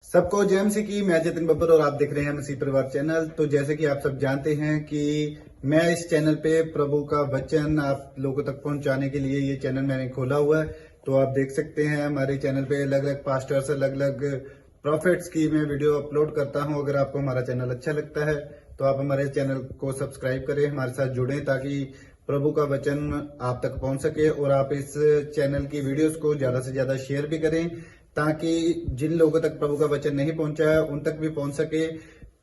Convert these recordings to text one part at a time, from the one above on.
सबको जय मसीह की। मैं जतिन बब्बर और आप देख रहे हैं मसीह परिवार चैनल। तो जैसे कि आप सब जानते हैं कि मैं इस चैनल पे प्रभु का वचन आप लोगों तक पहुंचाने के लिए ये चैनल मैंने खोला हुआ है। तो आप देख सकते हैं हमारे चैनल पे अलग अलग पास्टर्स, अलग अलग प्रॉफिट्स की मैं वीडियो अपलोड करता हूं। अगर आपको हमारा चैनल अच्छा लगता है तो आप हमारे चैनल को सब्सक्राइब करें, हमारे साथ जुड़ें ताकि प्रभु का वचन आप तक पहुंच सके। और आप इस चैनल की वीडियोस को ज्यादा से ज्यादा शेयर भी करें ताकि जिन लोगों तक प्रभु का वचन नहीं पहुंचा है उन तक भी पहुंच सके।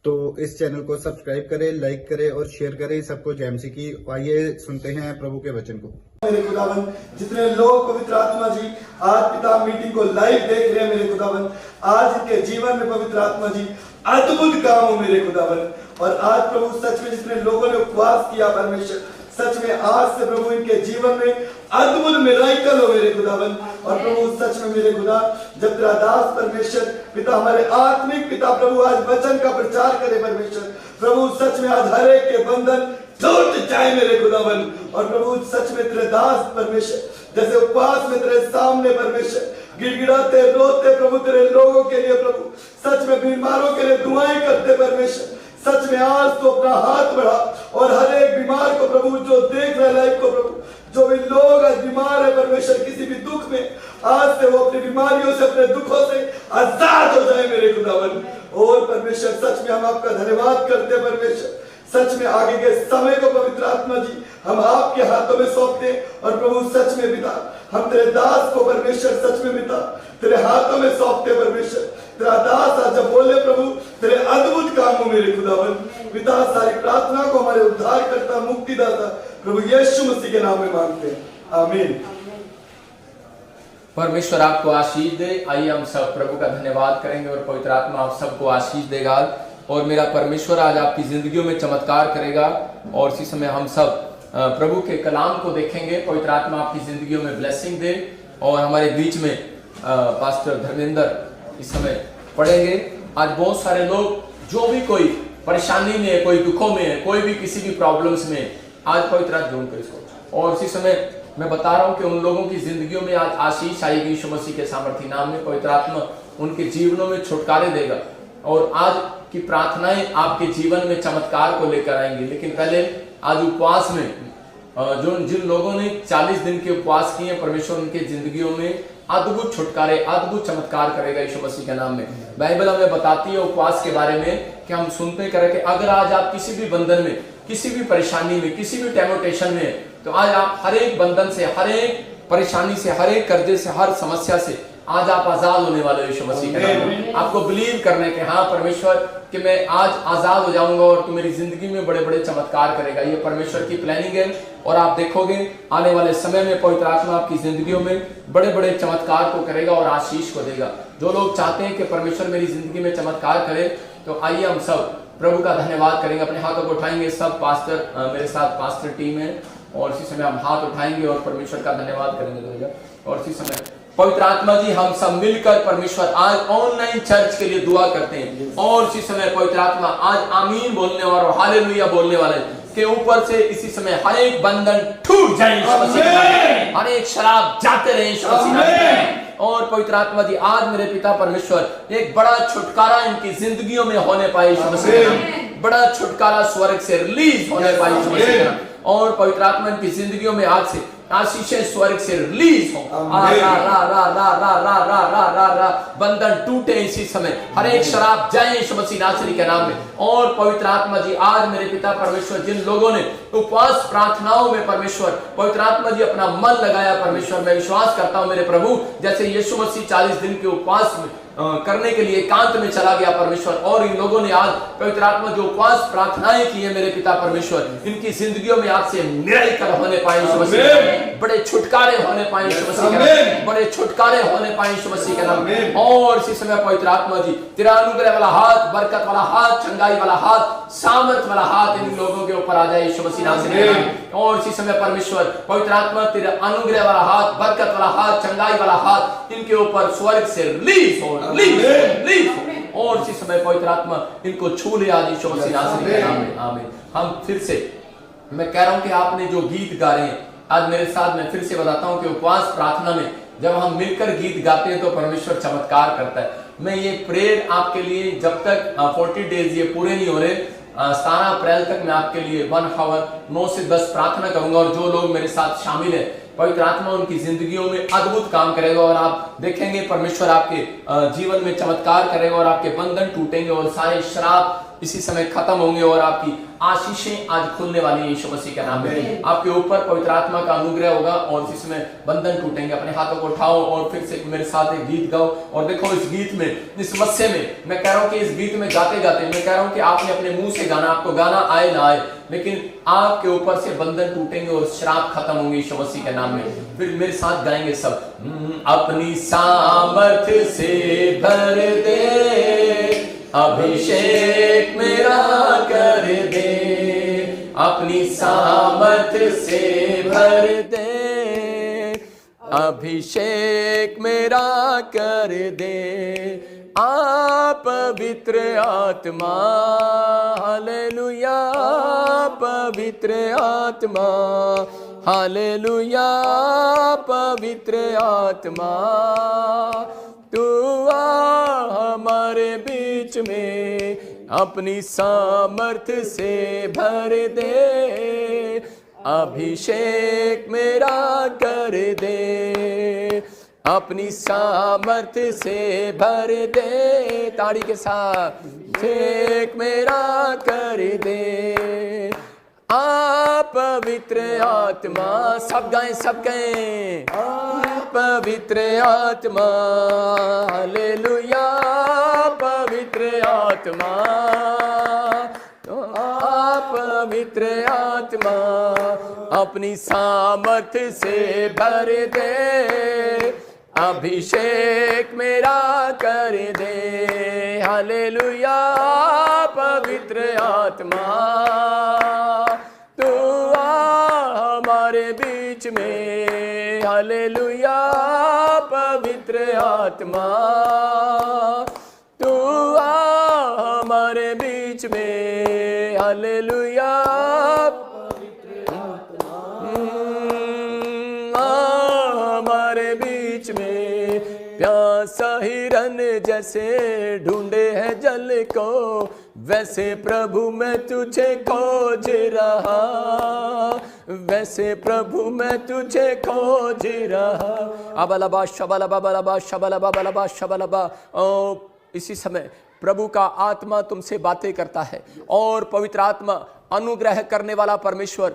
तो इस चैनल को सब्सक्राइब करें, लाइक करें और शेयर करें। सबको जय मसीह की। आइए सुनते हैं प्रभु के वचन को। मेरे खुदावन, जितने लोग पवित्र आत्मा जी आज पिता मीटिंग को लाइव देख रहे हैं मेरे खुदावन, आज इनके जीवन में पवित्र आत्मा जी अद्भुत काम हो मेरे खुदावन। और आज प्रभु सच में जितने लोगों ने उपवास किया परमेश्वर, सच में आज से प्रभु इनके जीवन में अद्भुत मिराकल हो मेरे खुदावन। और प्रभु सच में मेरे खुदा, जब तेरा दास परमेश्वर पिता, हमारे आत्मिक पिता प्रभु आज वचन का प्रचार करे परमेश्वर, प्रभु सच में आज हर एक के बंधन टूट जाए मेरे खुदावन। और प्रभु सच में तेरे दास परमेश्वर जैसे उपवास में तेरे सामने परमेश्वर गिड़गिड़ाते रोते प्रभु तेरे लोगों के लिए, प्रभु सच में बीमारों के लिए दुआएं करते परमेश्वर, सच में आज तो अपना हाथ बढ़ा और हर एक बीमार को प्रभु जो देख रहे लाइव को प्रभु, जो भी लोग आज बीमार है परमेश्वर किसी भी दुख में, आज से वो अपनी बीमारियों से अपने दुखों से आजाद हो जाए मेरे खुदावन। और परमेश्वर सच में हम आपका धन्यवाद करते हैं परमेश्वर। सच में आगे के समय को पवित्र आत्मा जी हम आपके हाथों में सौंपते हैं। और प्रभु सच में पिता, हम तेरे दास को परमेश्वर सच में पिता तेरे हाथों में सौंपते परमेश्वर। तेरा दास आज जब बोले प्रभु तेरे अद्भुत काम हो मेरे खुदावन पिता। सारी प्रार्थना को हमारे उद्धार करता मुक्तिदाता प्रभु यीशु मसीह के नाम में मांगते हैं, आमीन। परमेश्वर आपको आशीष दे। आइए हम सब प्रभु का धन्यवाद करेंगे और पवित्र आत्मा आप सबको आशीष देगा। और मेरा परमेश्वर आज आपकी जिंदगियों में चमत्कार करेगा। और इसी समय हम सब प्रभु के कलाम को देखेंगे। पवित्र आत्मा आपकी जिंदगियों में ब्लेसिंग दे। और हमारे बीच में पास्टर धर्मेंद्र इस समय पढ़ेंगे। आज बहुत सारे लोग जो भी कोई परेशानी में, कोई दुखों में, कोई भी किसी भी प्रॉब्लम्स में, आज पवित्र आत्मा जोड़कर इसको। और इसी समय मैं बता रहा हूँ कि उन लोगों की जिंदगियों में आज आशीष आएगी यीशु मसीह के सामर्थी नाम में। पवित्र आत्मा उनके जीवनों में छुटकारे देगा। और आज की प्रार्थनाएं आपके जीवन में चमत्कार को लेकर आएंगी। लेकिन पहले आज उपवास में जिन लोगों ने 40 दिन के उपवास किए, परमेश्वर उनके जिंदगियों में अद्भुत छुटकारे, अद्भुत चमत्कार करेगा यीशु मसीह के नाम में। बाइबल हमें बताती है उपवास के बारे में कि हम सुनते करें कि अगर आज आप किसी भी बंधन में, किसी भी परेशानी में, किसी भी टेम्पटेशन में, तो आज आप हर एक बंधन से, हर एक परेशानी से, हर एक कर्जे से, हर समस्या से आज आप आजाद होने वाले यीशु मसीह के नाम में। आपको बिलीव करने के, हाँ परमेश्वर कि मैं आज आजाद हो जाऊंगा और तू मेरी जिंदगी में बड़े बड़े चमत्कार करेगा। ये परमेश्वर की प्लानिंग है। और आप देखोगे आने वाले समय में पवित्र आत्मा आपकी जिंदगियों में बड़े बड़े चमत्कार को करेगा और आशीष को देगा। जो लोग चाहते हैं कि परमेश्वर मेरी जिंदगी में चमत्कार करे, तो आइए हम सब प्रभु का धन्यवाद करेंगे। अपने हाथों को उठाएंगे। सब पास्टर मेरे साथ पास्टर टीम है। और इसी समय हम हाथ उठाएंगे और परमेश्वर का धन्यवाद करेंगे। और इसी समय पवित्र आत्मा जी हम सब मिलकर परमेश्वर आज ऑनलाइन चर्च के लिए दुआ करते हैं। और इसी समय पवित्र आत्मा आज आमीन बोलने वाला और हालेलुया बोलने वाले के ऊपर से इसी समय हर एक बंधन टूट जाए, हर एक शराब जाते रहे। और पवित्र आत्मा जी आज मेरे पिता परमेश्वर एक बड़ा छुटकारा इनकी जिंदगियों में होने पाए, बड़ा छुटकारा स्वर्ग से रिलीज होने पाए। और पवित्र आत्मा इनकी जिंदगियों में आज से आशीषें स्वर्ग से रिलीज हो। बंधन टूटे इसी समय, हर एक शराब जाए यीशु मसीह नासरी के नाम में। और पवित्र आत्मा जी आज मेरे पिता परमेश्वर जिन लोगों ने उपवास प्रार्थनाओं में परमेश्वर पवित्र आत्मा जी अपना मन लगाया परमेश्वर, मैं विश्वास करता हूं मेरे प्रभु जैसे यीशु मसीह 40 दिन के उपवास में करने के लिए एकांत में चला गया परमेश्वर, और इन लोगों ने आज पवित्र आत्मा जो उपवास प्रार्थनाएं की है मेरे पिता परमेश्वर, इनकी जिंदगियों में आज से मिराकल होने पाए यीशु मसीह, बड़े छुटकारे होने पाए यीशु मसीह के नाम, बड़े छुटकारे होने पाए यीशु मसीह के नाम। और इसी समय पवित्र आत्मा जी तेरा अनुग्रह वाला हाथ, बरकत वाला हाथ, चंगाई वाला हाथ, सामर्थ वाला हाथ इन लोगों के ऊपर आ जाए यीशु मसीह नाम से। और इसी समय परमेश्वर पवित्र आत्मा तेरा अनुग्रह वाला हाथ, बरकत वाला हाथ, चंगाई वाला हाथ इनके ऊपर स्वर्ग से रिलीज हो। और इसी समय पवित्र आत्मा इनको छू ले आज यीशु मसीह नासरी के नाम में, आमीन। हम फिर से, मैं कह रहा हूं कि आपने जो गीत गा रहे हैं आज मेरे साथ, मैं फिर से बताता हूं कि उपवास प्रार्थना में जब हम मिलकर गीत गाते हैं तो परमेश्वर चमत्कार करता है। मैं ये प्रेयर आपके लिए जब तक 40 डेज ये पूरे नहीं हो रहे, 17 अप्रैल तक मैं आपके लिए 1 आवर 9 से 10 प्रार्थना करूंगा। और जो लोग मेरे साथ शामिल है, पवित्र आत्मा उनकी जिंदगियों में अद्भुत काम करेगा और आप देखेंगे परमेश्वर आपके जीवन में चमत्कार करेगा और आपके बंधन टूटेंगे और सारे श्राप इसी समय खत्म होंगे और आपकी आशीषें आज खुलने वाली है यीशु मसीह के नाम में। आपके ऊपर पवित्र आत्मा का अनुग्रह होगा और इसी समय बंधन टूटेंगे। अपने हाथों को उठाओ और फिर से मेरे साथ एक गीत गाओ। और देखो इस गीत में, इस मस्से में, मैं कह रहा हूं कि इस गीत में गाते गाते मैं कह रहा हूं कि आपने अपने मुंह से गाना, आपको गाना आए ना आए, लेकिन आपके ऊपर से बंधन टूटेंगे और श्राप खत्म होंगे यीशु मसीह के नाम में। फिर मेरे साथ गाएंगे सब। अपनी सामर्थ्य से भर दे, अभिषेक मेरा कर दे, अपनी सामर्थ्य से भर दे, अभिषेक मेरा कर दे। आप पवित्र आत्मा, हालेलुया, पवित्र आत्मा, हालेलुया, पवित्र आत्मा, तू आ हमारे बीच में, अपनी सामर्थ्य से भर दे, अभिषेक मेरा कर दे, अपनी सामर्थ्य से भर दे। ताड़ी के साथ, अभिषेक मेरा कर दे। आप पवित्र आत्मा, सब गाएं, सब गाएं। आप पवित्र आत्मा, हालेलुया, पवित्र आत्मा, आप पवित्र आत्मा, अपनी सामर्थ्य से भर दे, अभिषेक मेरा कर दे। हालेलुया, पवित्र आत्मा, तू आ हमारे बीच में, हालेलुया, पवित्र आत्मा, तू आ हमारे बीच में, हालेलुया, हमारे बीच में। प्यासा हिरन जैसे ढूंढे है जल को, वैसे प्रभु मैं तुझे खोज रहा, वैसे प्रभु मैं तुझे खोज रहा। अबलबा शबलबा बलबा शबलबा बलबा शबलबा। इसी समय प्रभु का आत्मा तुमसे बातें करता है और पवित्र आत्मा, अनुग्रह करने वाला परमेश्वर,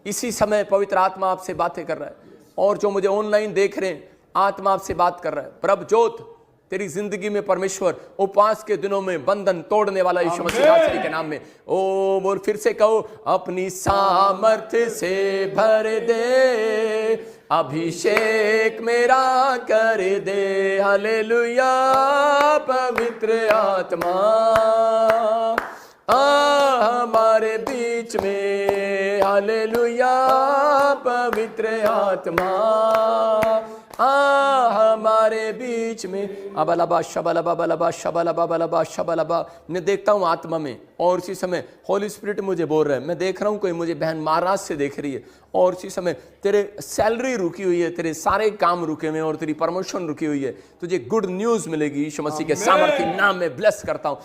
इसी समय पवित्र आत्मा आपसे बातें कर रहा है। और जो मुझे ऑनलाइन देख रहे हैं, आत्मा आपसे बात कर रहा है। प्रभु जोत, तेरी जिंदगी में परमेश्वर उपवास के दिनों में बंधन तोड़ने वाला यीशु मसीह के नाम में। ओ बोल, फिर से कहो, अपनी सामर्थ्य से भर दे, अभिषेक मेरा कर दे। हालेलुया, पवित्र आत्मा हमारे बीच में, हालेलुया, पवित्र आत्मा हमारे बीच में। अबलबा शबलबा बलबा शबलबा बलबा शबलबा। मैं देखता हूँ आत्मा में और इसी समय होली स्पिरिट मुझे बोल रहा है। मैं देख रहा हूँ कोई मुझे बहन महाराष्ट्र से देख रही है और इसी समय तेरे सैलरी रुकी हुई है, तेरे सारे काम रुके हुए हैं और तेरी प्रमोशन रुकी हुई है। तुझे गुड न्यूज मिलेगी यीशु मसीह के सामर्थ्य नाम में। ब्लेस करता हूँ।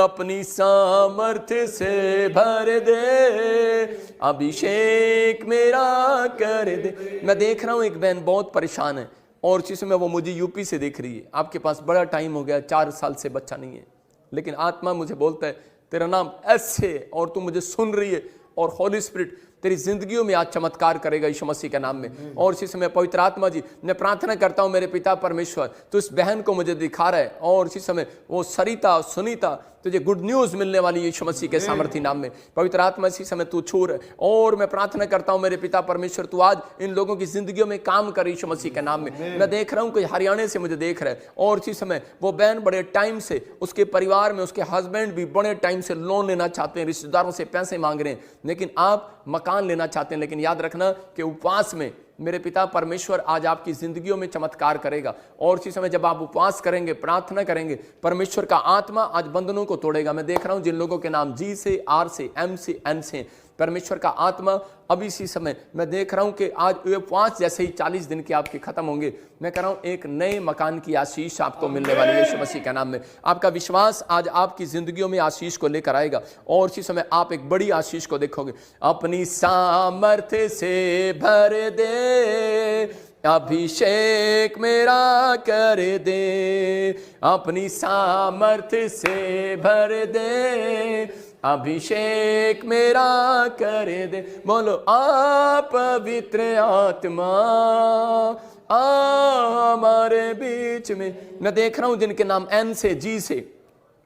अपनी सामर्थ्य से भर दे, अभिषेक मेरा कर दे। मैं देख रहा हूँ एक बहन बहुत परेशान है और इसी समय वो मुझे यूपी से देख रही है। आपके पास बड़ा टाइम हो गया, 4 साल से बच्चा नहीं है, लेकिन आत्मा मुझे बोलता है तेरा नाम ऐसे, और तू मुझे सुन रही है और होली स्पिरिट तेरी जिंदगियों में आज चमत्कार करेगा यीशु मसीह के नाम में। और इसी समय पवित्र आत्मा जी, मैं प्रार्थना करता हूं मेरे पिता परमेश्वर, तो इस बहन को मुझे दिखा रहा है और इसी समय वो सरिता सुनीता, तुझे गुड न्यूज मिलने वाली यीशु मसीह के सामर्थ्य नाम में। पवित्र आत्मा इसी समय तू छू रहा है और मैं प्रार्थना करता हूं मेरे पिता परमेश्वर, तू आज इन लोगों की जिंदगियों में काम कर यीशु मसीह के नाम में। मैं देख रहा हूं कोई हरियाणा से मुझे देख रहा है और इसी समय वो बहन बड़े टाइम से, उसके परिवार में उसके हस्बैंड भी बड़े टाइम से लोन लेना चाहते हैं, रिश्तेदारों से पैसे मांग रहे हैं, लेकिन आप मकान लेना चाहते हैं। लेकिन याद रखना कि उपवास में मेरे पिता परमेश्वर आज आपकी जिंदगियों में चमत्कार करेगा। और इसी समय जब आप उपवास करेंगे, प्रार्थना करेंगे, परमेश्वर का आत्मा आज बंधनों को तोड़ेगा। मैं देख रहा हूं जिन लोगों के नाम जी से, आर से, एम से, एन से, परमेश्वर का आत्मा अब इसी समय मैं देख रहा हूं कि आज ये 5 जैसे ही 40 दिन के आपके खत्म होंगे, मैं कह रहा हूं एक नए मकान की आशीष आपको मिलने वाली है यीशु मसीह के नाम में। आपका विश्वास आज आपकी जिंदगियों में आशीष को लेकर आएगा और इसी समय आप एक बड़ी आशीष को देखोगे। अपनी सामर्थ्य से भर दे, अभिषेक मेरा कर दे, अपनी सामर्थ्य से भर दे, अभिषेक मेरा कर दे। बोलो आप पवित्र आत्मा हमारे बीच में। मैं देख रहा हूं जिनके नाम एन से, जी से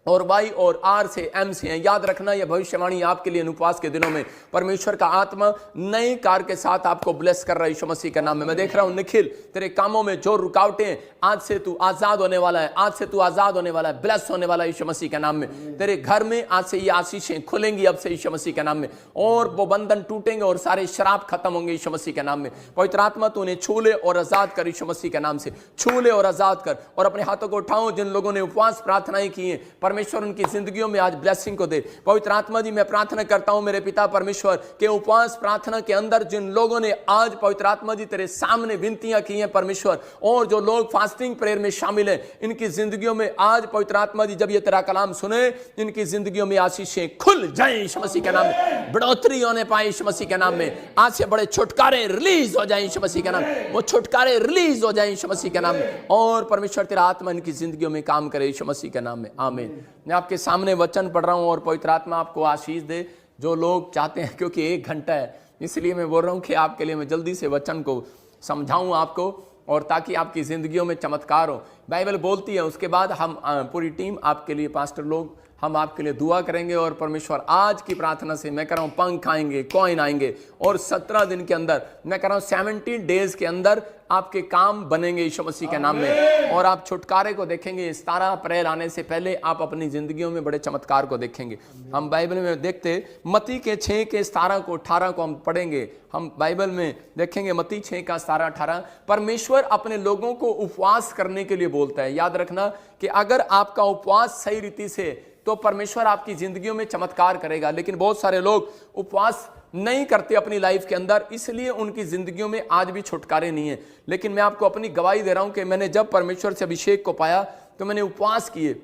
और वाई और आर से, एम से हैं। याद रखना यह भविष्यवाणी आपके लिए उपवास के दिनों में परमेश्वर का आत्मा नई कार के साथ आपको ब्लेस कर रहा है यीशु मसीह के नाम में। मैं देख रहा हूं निखिल, तेरे कामों में जो रुकावटें हैं आज से तू आजाद होने वाला है, आज से तू आजाद होने वाला है, ब्लेस होने वाला है यीशु मसीह के नाम में। तेरे घर में आज से ये आशीषें खुलेंगी अब से यीशु मसीह के नाम में, और वो बंधन टूटेंगे और सारे शराब खत्म होंगे यीशु मसीह के नाम में। पवित्र आत्मा तू उन्हें छू ले और आजाद कर यीशु मसीह के नाम से, छू ले और आजाद कर। और अपने हाथों को उठाओ जिन लोगों ने उपवास प्रार्थनाएं की हैं, परमेश्वर उनकी जिंदगी में आज ब्लेसिंग को दे। पवित्र आत्मा जी मैं प्रार्थना करता हूं मेरे पिता परमेश्वर के उपवास प्रार्थना के अंदर जिन लोगों ने आज पवित्र आत्मा जी तेरे सामने विनतियां की हैं परमेश्वर, और जो लोग फास्टिंग प्रेयर में शामिल हैं, इनकी जिंदगियों में आज पवित्र आत्मा जी जब ये तेरा कलाम सुने, इनकी जिंदगियों में आशीषें खुल जाए यीशु मसीह के नाम में, बढ़ोतरी होने पाए यीशु मसीह के नाम में। आज से बड़े छुटकारे रिलीज हो जाए यीशु मसीह के नाम में, वो छुटकारे रिलीज हो जाए यीशु मसीह के नाम में, और परमेश्वर तेरा आत्मा इनकी जिंदगियों में काम करे यीशु मसीह के नाम में, आमीन। मैं आपके सामने वचन पढ़ रहा हूं और पवित्र आत्मा आपको आशीष दे। जो लोग चाहते हैं, क्योंकि 1 घंटा है इसलिए मैं बोल रहा हूं कि आपके लिए मैं जल्दी से वचन को समझाऊं आपको, और ताकि आपकी जिंदगियों में चमत्कार हो। बाइबल बोलती है, उसके बाद हम पूरी टीम आपके लिए, पास्टर लोग, हम आपके लिए दुआ करेंगे, और परमेश्वर आज की प्रार्थना से मैं कह रहा हूं पंख आएंगे, कॉइन आएंगे, और 17 दिन के अंदर, मैं कह रहा हूं 70 डेज के अंदर आपके काम बनेंगे यीशु मसीह के नाम में, और आप छुटकारे को देखेंगे। 17 अप्रैल आने से पहले आप अपनी जिंदगियों में बड़े चमत्कार को देखेंगे। हम बाइबल में देखते मत्ती के 6 के 17 को 18 को हम पढ़ेंगे। हम बाइबल में देखेंगे मत्ती 6 का 17 18, परमेश्वर अपने लोगों को उपवास करने के लिए बोलता है। याद रखना कि अगर आपका उपवास सही रीति से, तो परमेश्वर आपकी जिंदगियों में चमत्कार करेगा। लेकिन बहुत सारे लोग उपवास नहीं करते अपनी लाइफ के अंदर, इसलिए उनकी जिंदगियों में आज भी छुटकारे नहीं है। लेकिन मैं आपको अपनी गवाही दे रहा हूं कि मैंने जब परमेश्वर से अभिषेक को पाया तो मैंने उपवास किए,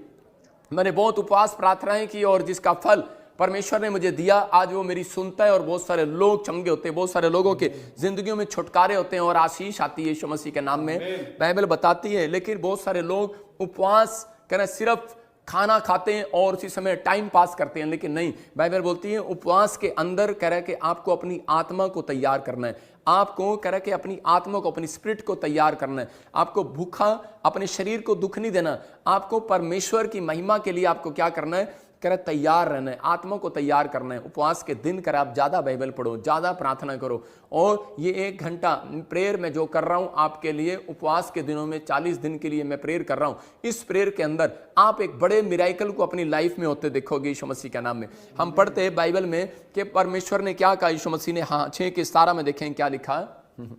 मैंने बहुत उपवास प्रार्थनाएं की, और जिसका फल परमेश्वर ने मुझे दिया आज वो मेरी सुनता है, और बहुत सारे लोग चंगे होते हैं, बहुत सारे लोगों के जिंदगियों में छुटकारे होते हैं और आशीष आती है यीशु मसीह के नाम में, बाइबल बताती है। लेकिन बहुत सारे लोग उपवास करें, सिर्फ खाना खाते हैं और उसी समय टाइम पास करते हैं, लेकिन नहीं, बाइबल बोलती है उपवास के अंदर कह रहा है कि आपको अपनी आत्मा को तैयार करना है, आपको कह रहा है कि अपनी आत्मा को, अपनी स्पिरिट को तैयार करना है, आपको भूखा अपने शरीर को दुख नहीं देना, आपको परमेश्वर की महिमा के लिए आपको क्या करना है, कह रहा तैयार रहना है, आत्मा को तैयार करना है। उपवास के दिन कर आप ज्यादा बाइबल पढ़ो, ज्यादा प्रार्थना करो, और ये 1 घंटा प्रेयर में जो कर रहा हूं आपके लिए, उपवास के दिनों में 40 दिन के लिए मैं प्रेयर कर रहा हूं, इस प्रेयर के अंदर आप एक बड़े मिराइकल को अपनी लाइफ में होते देखोगे यीशु मसीह के नाम में। हम पढ़ते हैं बाइबल में कि परमेश्वर ने क्या कहा यीशु मसीह ने, हाँ 6 के 17 में देखें क्या लिखा है,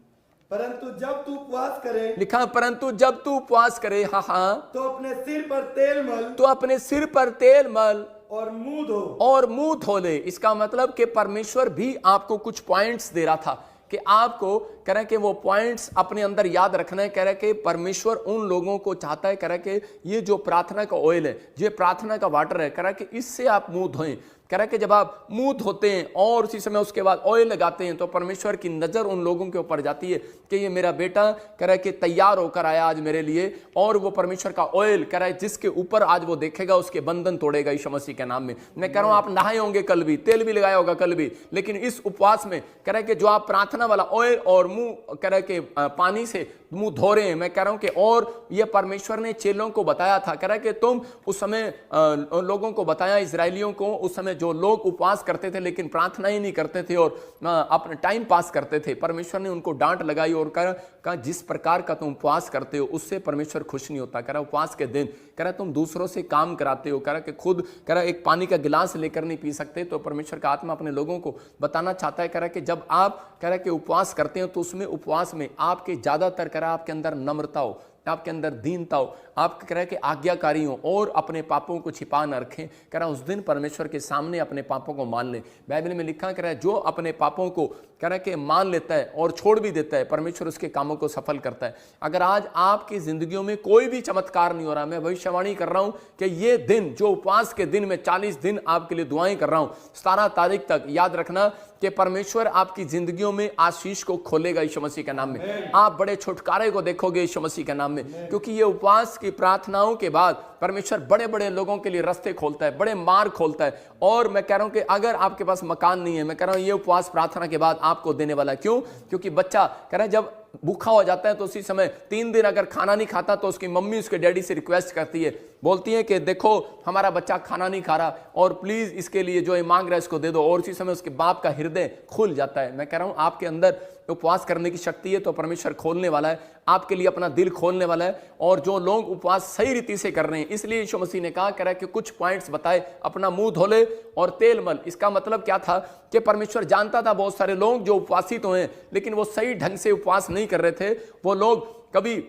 परंतु जब तू उपवास करे, लिखा परंतु जब तू उपवास करे, हाँ तो अपने सिर पर तेल मल, तो अपने सिर पर तेल मल और मुंह धो ले। इसका मतलब कि परमेश्वर भी आपको कुछ पॉइंट्स दे रहा था कि आपको कह रहे कि वो पॉइंट्स अपने अंदर याद रखना है। कह रहे कि परमेश्वर उन लोगों को चाहता है, कह रहे कि ये जो प्रार्थना का ऑयल है, ये प्रार्थना का वाटर है, कह रहे कि इससे आप मुंह धोएं। कह रहा है कि जब आप मुंह धोते हैं और उसी समय उसके बाद ऑयल लगाते हैं, तो परमेश्वर की नजर उन लोगों के ऊपर जाती है कि ये मेरा बेटा कह रहा है कि तैयार होकर आया आज मेरे लिए, और वो परमेश्वर का ऑयल कह रहा है जिसके ऊपर आज वो देखेगा उसके बंधन तोड़ेगा यीशु मसीह के नाम में। मैं कह रहा हूं आप नहाए होंगे कल भी, तेल भी लगाया होगा कल भी, लेकिन इस उपवास में कह रहा है कि जो आप प्रार्थना वाला ऑयल और मुंह कह रहा है कि पानी से मुंह धो रहे हैं, मैं कह रहा हूं कि और ये परमेश्वर ने चेलों को बताया था, कह रहा है कि तुम उस समय लोगों को बताया, इजरायलियों को, उस समय जो लोग उपवास करते थे लेकिन प्रार्थना ही नहीं करते थे और अपना टाइम पास करते थे, परमेश्वर ने उनको डांट लगाई और कहा जिस प्रकार का तुम उपवास करते हो उससे परमेश्वर खुश नहीं होता। कह रहा उपवास के दिन कह रहा तुम दूसरों से काम कराते हो, कह रहा कि खुद कह रहा एक पानी का गिलास लेकर नहीं पी सकते, तो परमेश्वर का आत्मा अपने लोगों को बताना चाहता है, कह रहा कि जब आप कह रहा कि उपवास करते हो तो उसमें उपवास में आपके ज्यादातर कह रहा आपके अंदर नम्रता हो, आपके अंदर दीनता हो, आप कह रहे हैं कि आज्ञाकारी हो और अपने पापों को छिपा न रखें। कह रहा है उस दिन परमेश्वर के सामने अपने पापों को मान ले। बाइबल में लिखा कह रहा है जो अपने पापों को कह रहा है कि मान लेता है और छोड़ भी देता है, परमेश्वर उसके कामों को सफल करता है। अगर आज आपकी जिंदगियों में कोई भी चमत्कार नहीं हो रहा, मैं भविष्यवाणी कर रहा हूं कि ये दिन जो उपवास के दिन में 40 दिन आपके लिए दुआएं कर रहा हूं, 17 तारीख तक याद रखना कि परमेश्वर आपकी जिंदगियों में आशीष को खोलेगा यीशु मसीह के नाम में। आप बड़े छुटकारे को देखोगे यीशु मसीह के नाम में, क्योंकि ये उपवास की प्रार्थनाओं के बाद परमेश्वर बड़े बड़े लोगों के लिए रास्ते खोलता है, बड़े मार्ग खोलता है। और मैं कह रहा हूं कि अगर आपके पास मकान नहीं है, मैं कह रहा हूं ये उपवास प्रार्थना के बाद आपको देने वाला है। क्यों? क्योंकि बच्चा कह रहा है जब भूखा हो जाता है तो उसी समय 3 दिन अगर खाना नहीं खाता तो उसकी मम्मी उसके डैडी से रिक्वेस्ट करती है, बोलती है कि देखो हमारा बच्चा खाना नहीं खा रहा और प्लीज इसके लिए जो ये मांग रहा है इसको दे दो, और उसी समय उसके बाप का हृदय खुल जाता है। मैं कह रहा हूं आपके अंदर उपवास करने की शक्ति है तो परमेश्वर खोलने वाला है, आपके लिए अपना दिल खोलने वाला है। और जो लोग उपवास सही रीति से कर रहे हैं, इसलिए यीशु मसीह ने कहा कह रहा है कि कुछ पॉइंट्स बताए, अपना मुंह धोले और तेल मल। इसका मतलब क्या था कि परमेश्वर जानता था बहुत सारे लोग जो उपवासी तो हैं लेकिन वो सही ढंग से उपवास नहीं कर रहे थे। वो लोग कभी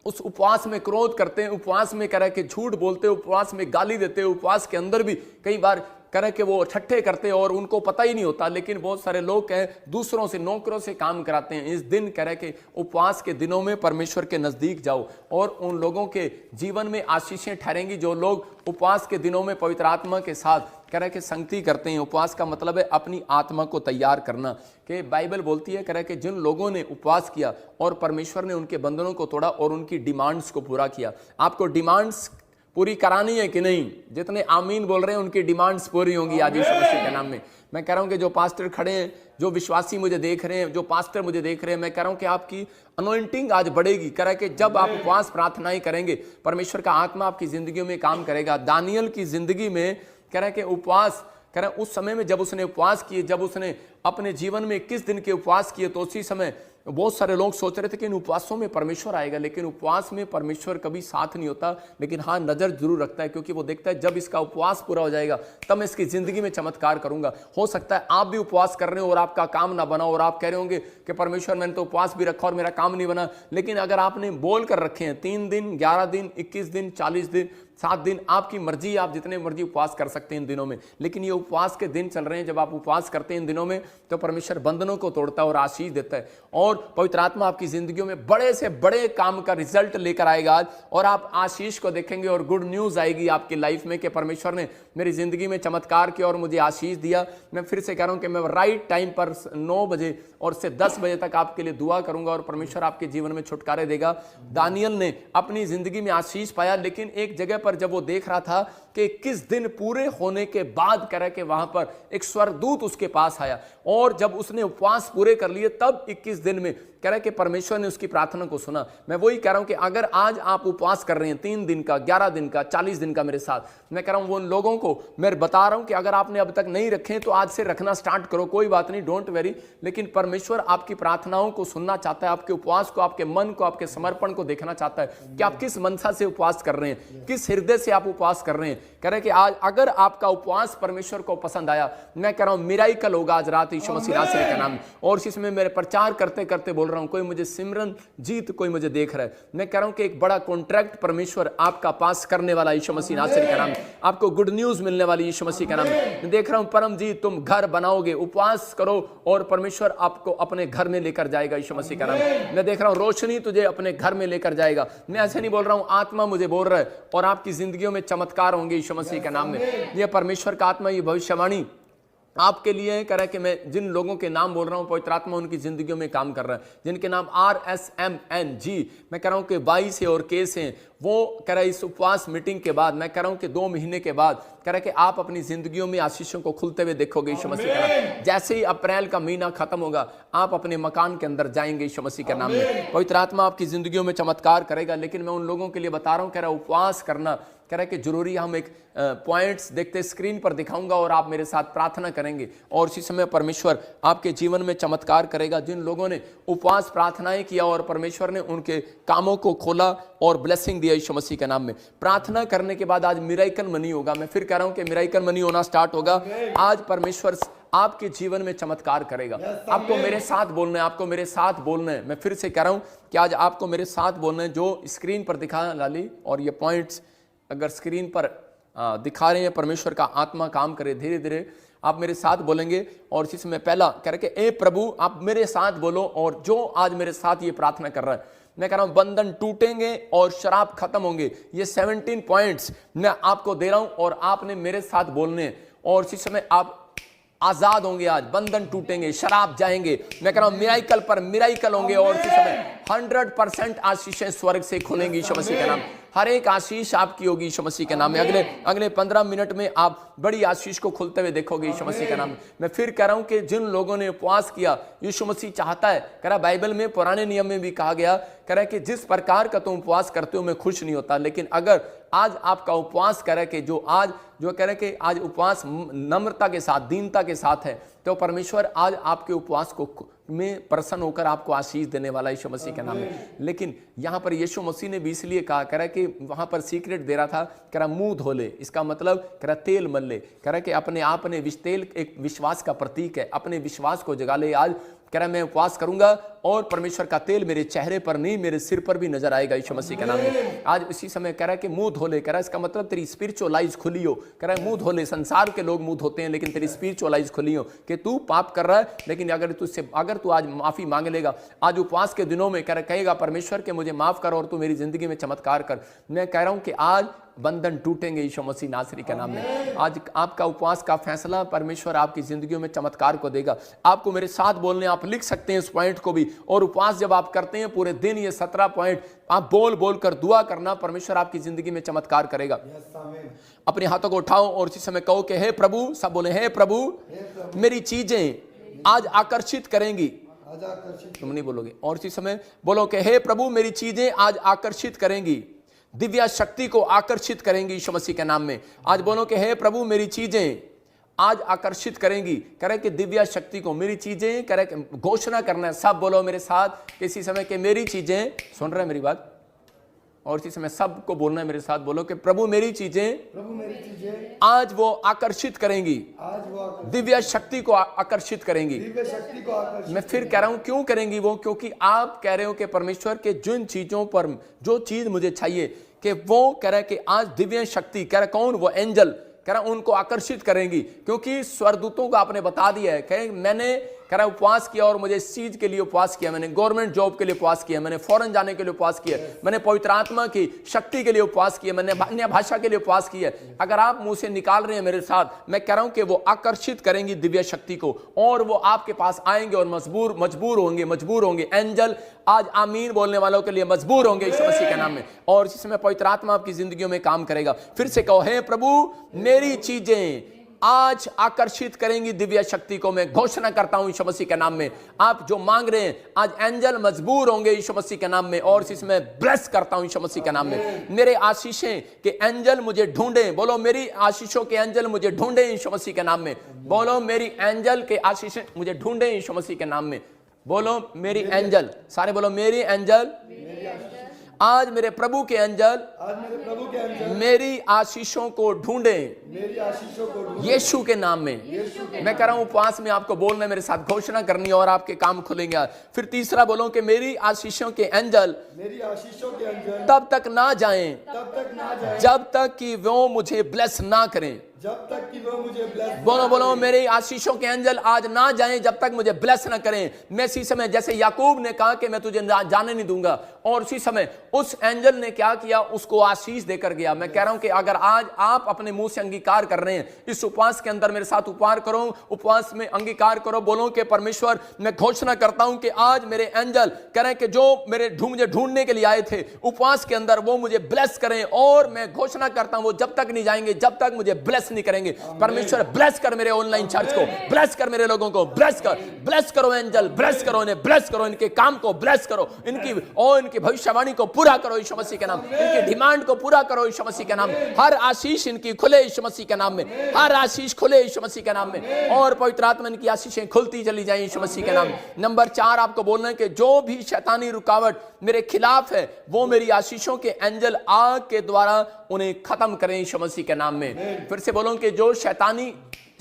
उस उपवास में क्रोध करते हैं, उपवास में कह रहा है कि झूठ बोलते हैं, उपवास में गाली देते हैं, उपवास के अंदर भी कई बार कह रहे कि वो ठट्ठे करते हैं और उनको पता ही नहीं होता। लेकिन बहुत सारे लोग कह दूसरों से नौकरों से काम कराते हैं। इस दिन कह रहे कि उपवास के दिनों में परमेश्वर के नजदीक जाओ और उन लोगों के जीवन में आशीषें ठहरेंगी जो लोग उपवास के दिनों में पवित्र आत्मा के साथ कह रहे कि संगति करते हैं। उपवास का मतलब है अपनी आत्मा को तैयार करना। कि बाइबल बोलती है कह रहे कि जिन लोगों ने उपवास किया और परमेश्वर ने उनके बंधनों को तोड़ा और उनकी डिमांड्स को पूरा किया। आपको डिमांड्स पूरी करानी है कि नहीं? जितने आमीन बोल रहे हैं उनकी डिमांड्स पूरी होंगी आज यीशु मसीह के नाम में। मैं कह रहा हूं कि जो पास्टर खड़े हैं, जो विश्वासी मुझे देख रहे हैं, जो पास्टर मुझे देख रहे हैं, मैं कह रहा हूं कि आपकी अनॉइंटिंग आज बढ़ेगी। कह रहा है कि जब आप उपवास प्रार्थनाएं करेंगे परमेश्वर का आत्मा आपकी जिंदगी में काम करेगा। दानियल की जिंदगी में कह रहा है कि उपवास, कह रहा है उस समय में जब उसने उपवास किए, जब उसने अपने जीवन में 21 दिन के उपवास किए, तो उसी समय बहुत सारे लोग सोच रहे थे कि इन उपवासों में परमेश्वर आएगा। लेकिन उपवास में परमेश्वर कभी साथ नहीं होता, लेकिन हाँ नजर जरूर रखता है, क्योंकि वो देखता है जब इसका उपवास पूरा हो जाएगा तब मैं इसकी जिंदगी में चमत्कार करूंगा। हो सकता है आप भी उपवास कर रहे हो और आपका काम ना बना और आप कह रहे होंगे कि परमेश्वर मैंने तो उपवास भी रखा और मेरा काम नहीं बना। लेकिन अगर आपने बोल कर रखे हैं 3 दिन, 11 दिन, 21 दिन, 40 दिन, 7 दिन, आपकी मर्जी, आप जितने मर्जी उपवास कर सकते हैं इन दिनों में। लेकिन ये उपवास के दिन चल रहे हैं, जब आप उपवास करते हैं इन दिनों में तो परमेश्वर बंधनों को तोड़ता है और आशीष देता है। और पवित्र आत्मा आपकी जिंदगियों में बड़े से बड़े काम का रिजल्ट लेकर आएगा आज, और आप आशीष को देखेंगे और गुड न्यूज आएगी आपकी लाइफ में कि परमेश्वर ने मेरी जिंदगी में चमत्कार किया और मुझे आशीष दिया। मैं फिर से कह रहा हूं कि मैं राइट टाइम पर 9 बजे और से 10 बजे तक आपके लिए दुआ करूंगा और परमेश्वर आपके जीवन में छुटकारे देगा। दानियल ने अपनी जिंदगी में आशीष पाया, लेकिन एक जगह पर जब वो देख रहा था कि 21 दिन पूरे होने के बाद कह रहा है कि वहां पर एक स्वर्गदूत उसके पास आया, और जब उसने उपवास पूरे कर लिए तब 21 दिन में कह रहा है कि परमेश्वर ने उसकी प्रार्थना को सुना। मैं वही कह रहा हूं कि अगर आज आप उपवास कर रहे हैं 3 दिन का, 11 दिन का, 40 दिन का मेरे साथ, मैं कह रहा हूं वो लोगों को मैं बता रहा हूं कि अगर आपने अब तक नहीं रखे तो आज से रखना स्टार्ट करो, कोई बात नहीं, डोंट वेरी। लेकिन परमेश्वर आपकी प्रार्थनाओं को सुनना चाहता है, आपके उपवास को, आपके मन को, आपके समर्पण को देखना चाहता है कि आप किस मनसा से उपवास कर रहे हैं, किस हृदय से आप उपवास कर रहे हैं। कह रहे कि आज अगर आपका उपवास परमेश्वर को पसंद आया, मैं कह रहा हूं मिराइकल होगा आज रात यीशु मसीह नासरी के नाम में। और इसमें मेरे प्रचार करते करते बोल रहा हूं, कोई मुझे सिमरन जीत, कोई मुझे देख रहा है, मैं कह रहा हूं कि एक बड़ा कॉन्ट्रैक्ट परमेश्वर आपका पास करने वाला यीशु मसीह नासरी के नाम में। आपको गुड न्यूज मिलने वाली यीशु मसीह के नाम में। मैं देख रहा हूं परमजीत तुम घर बनाओगे, उपवास करो और परमेश्वर आपको अपने घर में लेकर जाएगा यीशु मसीह का नाम। मैं देख रहा हूं रोशनी तुझे अपने घर में लेकर जाएगा। मैं ऐसे नहीं बोल रहा हूं, आत्मा मुझे बोल रहा है, और आपकी जिंदगियों में चमत्कार होंगे यीशु मसीह के नाम में। यह परमेश्वर का आत्मा, ये भविष्यवाणी आपके लिए कह रहा है कि मैं जिन लोगों के नाम बोल रहा हूं पवित्र आत्मा उनकी जिंदगियों में काम कर रहा है, जिनके नाम RSMNG मैं कह रहा हूं कि 22 से और केस हैं, वो कह रहा है इस उपवास मीटिंग के बाद, मैं कह रहा हूं कि 2 महीने के बाद कह रहा है कि आप अपनी जिंदगियों में आशीषों को खुलते हुए देखोगे यीशु मसीह का नाम। जैसे ही अप्रैल का महीना खत्म होगा आप अपने मकान के अंदर जाएंगे यीशु मसीह के नाम में। पवित्र आत्मा आपकी जिंदगियों में चमत्कार करेगा। लेकिन मैं उन लोगों के लिए बता रहा हूं, कह रहा उपवास करना, कह रहा है कि जरूरी, हम एक पॉइंट्स देखते स्क्रीन पर दिखाऊंगा और आप मेरे साथ प्रार्थना करेंगे और इसी समय परमेश्वर आपके जीवन में चमत्कार करेगा। जिन लोगों ने उपवास प्रार्थनाएं किया और परमेश्वर ने उनके कामों को खोला और ब्लेसिंग दिया यीशु मसीह के नाम में। प्रार्थना करने के बाद आज मिराइकल मनी होगा। मैं फिर कह रहा हूं कि मिराइकल मनी होना स्टार्ट होगा। आज परमेश्वर आपके जीवन में चमत्कार करेगा। आपको मेरे साथ बोलना है, आपको मेरे साथ बोलना है। मैं फिर से कह रहा हूं कि आज आपको मेरे साथ बोलना है। जो स्क्रीन पर दिखा लाली, और ये पॉइंट्स अगर स्क्रीन पर दिखा रहे हैं, परमेश्वर का आत्मा काम करे, धीरे धीरे आप मेरे साथ बोलेंगे। और इसी समय पहला कह रहे कि ए प्रभु आप मेरे साथ बोलो। और जो आज मेरे साथ ये प्रार्थना कर रहा है, मैं कह रहा हूं बंधन टूटेंगे और शराब खत्म होंगे। ये 17 पॉइंट्स मैं आपको दे रहा हूं और आपने मेरे साथ बोलने हैं, और इसी समय आप आजाद होंगे। आज बंधन टूटेंगे, शराब जाएंगे। मैं कह रहा हूं मिराइकल पर मिराइकल होंगे, और इसी समय 100% आशीषें स्वर्ग से खुलेंगी यीशु मसीह के नाम। हर एक आशीष आपकी होगी यीशु मसीह के नाम में। अगले 15 मिनट में आप बड़ी आशीष को खुलते हुए देखोगे यीशु मसीह के नाम में। मैं फिर कह रहा हूं कि जिन लोगों ने उपवास किया, यीशु मसीह चाहता है, कह रहा बाइबल में पुराने नियम में भी कहा गया, कह रहा है कि जिस प्रकार का तुम उपवास करते हो मैं खुश नहीं होता, लेकिन अगर आज आपका उपवास कह रहा है कि जो कह रहे कि आज उपवास नम्रता के साथ, दीनता के साथ है, तो परमेश्वर आज आपके उपवास को में प्रसन्न होकर आपको आशीष देने वाला यीशु मसीह के नाम में। लेकिन यहाँ पर यीशु मसीह ने भी इसलिए कहा, कह रहा है कि वहां पर सीक्रेट दे रहा था, कह रहा मुंह धो ले, इसका मतलब कह रहा तेल मल ले, कह रहा कि अपने आप ने तेल एक विश्वास का प्रतीक है, अपने विश्वास को जगा ले। आज कह रहा मैं उपवास करूंगा और परमेश्वर का तेल मेरे चेहरे पर नहीं, मेरे सिर पर भी नजर आएगा यीशु मसीह के नाम में। आज इसी समय कह रहा है कि मुंह धो ले, कह रहा है इसका मतलब तेरी स्पिरिचुअल आइज खुली हो। कह रहा है मुंह धो ले, संसार के लोग मुंह धोते हैं, लेकिन तेरी स्पिरिचुअल आइज खुली हो कि तू पाप कर रहा है, लेकिन अगर तू आज माफी मांग लेगा, आज उपवास के दिनों में कहेगा परमेश्वर के मुझे माफ कर और तू मेरी जिंदगी में चमत्कार कर। मैं कह रहा हूं कि आज बंधन टूटेंगे यीशु मसीह नासरी के नाम में। आज आपका उपवास का फैसला परमेश्वर आपकी जिंदगियों में चमत्कार को देगा। आपको मेरे साथ बोलने, आप लिख सकते हैं इस पॉइंट को भी। और उपवास जब आप करते हैं पूरे दिन, ये 17 पॉइंट आप बोल बोल कर दुआ करना, परमेश्वर आपकी जिंदगी में चमत्कार करेगा। अपने हाथों को उठाओ और इसी समय कहो कि हे प्रभु, सब बोले हे प्रभु मेरी चीजें आज आकर्षित करेंगी। तुम नहीं बोलोगे, और इसी समय बोलो कि हे प्रभु मेरी चीजें आज आकर्षित करेंगी, दिव्य शक्ति को आकर्षित करेंगी यीशु मसीह के नाम में। आज बोलो कि हे प्रभु मेरी चीजें आज आकर्षित करेंगी, करे कि दिव्य शक्ति को, मेरी चीजें, करे घोषणा करना है। सब बोलो मेरे साथ किसी समय के मेरी चीजें, सुन रहे हैं मेरी बात, और इसी समय सबको बोलना है मेरे साथ, बोलो कि प्रभु मेरी चीजें आज वो आकर्षित करेंगी, दिव्य शक्ति को आकर्षित करेंगी। मैं फिर कह रहा हूं क्यों करेंगी वो, क्योंकि आप कह रहे हो कि परमेश्वर के जिन चीजों पर जो चीज मुझे चाहिए, कि वो कह रहा है कि आज दिव्य शक्ति, कह रहा कौन, वो एंजल, कह रहा उनको आकर्षित करेंगी। क्योंकि स्वर्गदूतों को आपने बता दिया है, कह मैंने कह रहा उपवास किया और मुझे इस चीज के लिए उपवास किया, मैंने गवर्नमेंट जॉब के लिए उपवास किया, मैंने फॉरेन जाने के लिए उपवास किया, मैंने पवित्र आत्मा की शक्ति के लिए उपवास किया, मैंने अन्य भाषा के लिए उपवास किया। अगर आप मुंह से निकाल रहे हैं मेरे साथ, मैं कह रहा हूं कि वो आकर्षित करेंगी दिव्य शक्ति को, और वो आपके पास आएंगे और मजबूर होंगे। एंजल आज आमीन बोलने वालों के लिए मजबूर होंगे यीशु मसीह के नाम में, और इसी समय पवित्र आत्मा आपकी जिंदगियों में काम करेगा। फिर से कहो हे प्रभु मेरी चीजें आज आकर्षित करेंगी दिव्य शक्ति को। मैं घोषणा करता हूं यीशु मसीह के नाम में, आप जो मांग रहे हैं आज एंजल मजबूर होंगे यीशु मसीह के नाम में, और इसमें ब्लेस करता हूं यीशु मसीह के नाम में। मेरे आशीषें के एंजल मुझे ढूंढे, बोलो मेरी आशीषों के एंजल मुझे ढूंढे यीशु मसीह के नाम में। बोलो मेरी एंजल के आशीषें मुझे ढूंढे यीशु मसीह के नाम में। बोलो मेरी एंजल, सारे बोलो मेरी एंजल, आज मेरे प्रभु के एंजल मेरी आशीषों को ढूंढे यीशु के नाम में। मैं कह रहा हूं उपवास में आपको बोलना है, मेरे साथ घोषणा करनी है और आपके काम खुलेंगे आज। फिर तीसरा बोलो कि मेरी आशीषों के एंजल तब तक ना जाएं जब तक कि वो मुझे ब्लेस ना करें। जब तक कि वो मुझे ब्लेस, बोलो मेरे आशीषों के एंजल आज ना जाएं जब तक मुझे ब्लेस ना करें। मैं इसी समय जैसे याकूब ने कहा कि मैं तुझे जाने नहीं दूंगा, और उसी समय उस एंजल ने क्या किया, उसको आशीष देकर गया। मैं कह रहा हूं कि अगर आज आप अपने मुंह से अंगीकार कर रहे हैं, इस उपवास के अंदर मेरे साथ उपवास में अंगीकार करो, बोलो कि परमेश्वर मैं घोषणा करता हूं कि आज मेरे एंजल करें कि जो मुझे ढूंढने के लिए आए थे उपवास के अंदर, वो मुझे ब्लेस करें। और मैं घोषणा करता हूं वो जब तक नहीं जाएंगे जब तक मुझे ब्लेस नहीं करेंगे। परमेश्वर ब्लेस कर मेरे ऑनलाइन चर्च को, ब्लेस कर मेरे लोगों को, ब्लेस करो एंजल, ब्लेस करो इन्हें, ब्लेस करो इनके काम को, ब्लेस करो इनकी भविष्यवाणी को पूरा करो यीशु मसीह के नाम, इनकी डिमांड को पूरा करो यीशु मसीह के नाम। हर आशीष इनकी खुले यीशु मसीह के नाम में, हर आशीष खुले यीशु मसीह के नाम में, और पवित्र आत्मा इनकी आशीषें खुलती चली जाए यीशु मसीह के नाम। नंबर 4 आपको बोलना है कि जो भी शैतानी रुकावट मेरे खिलाफ है, वो मेरी आशीषों के एंजल आग के द्वारा उन्हें खत्म करें यीशु मसीह के नाम में। फिर से बोलो कि जो शैतानी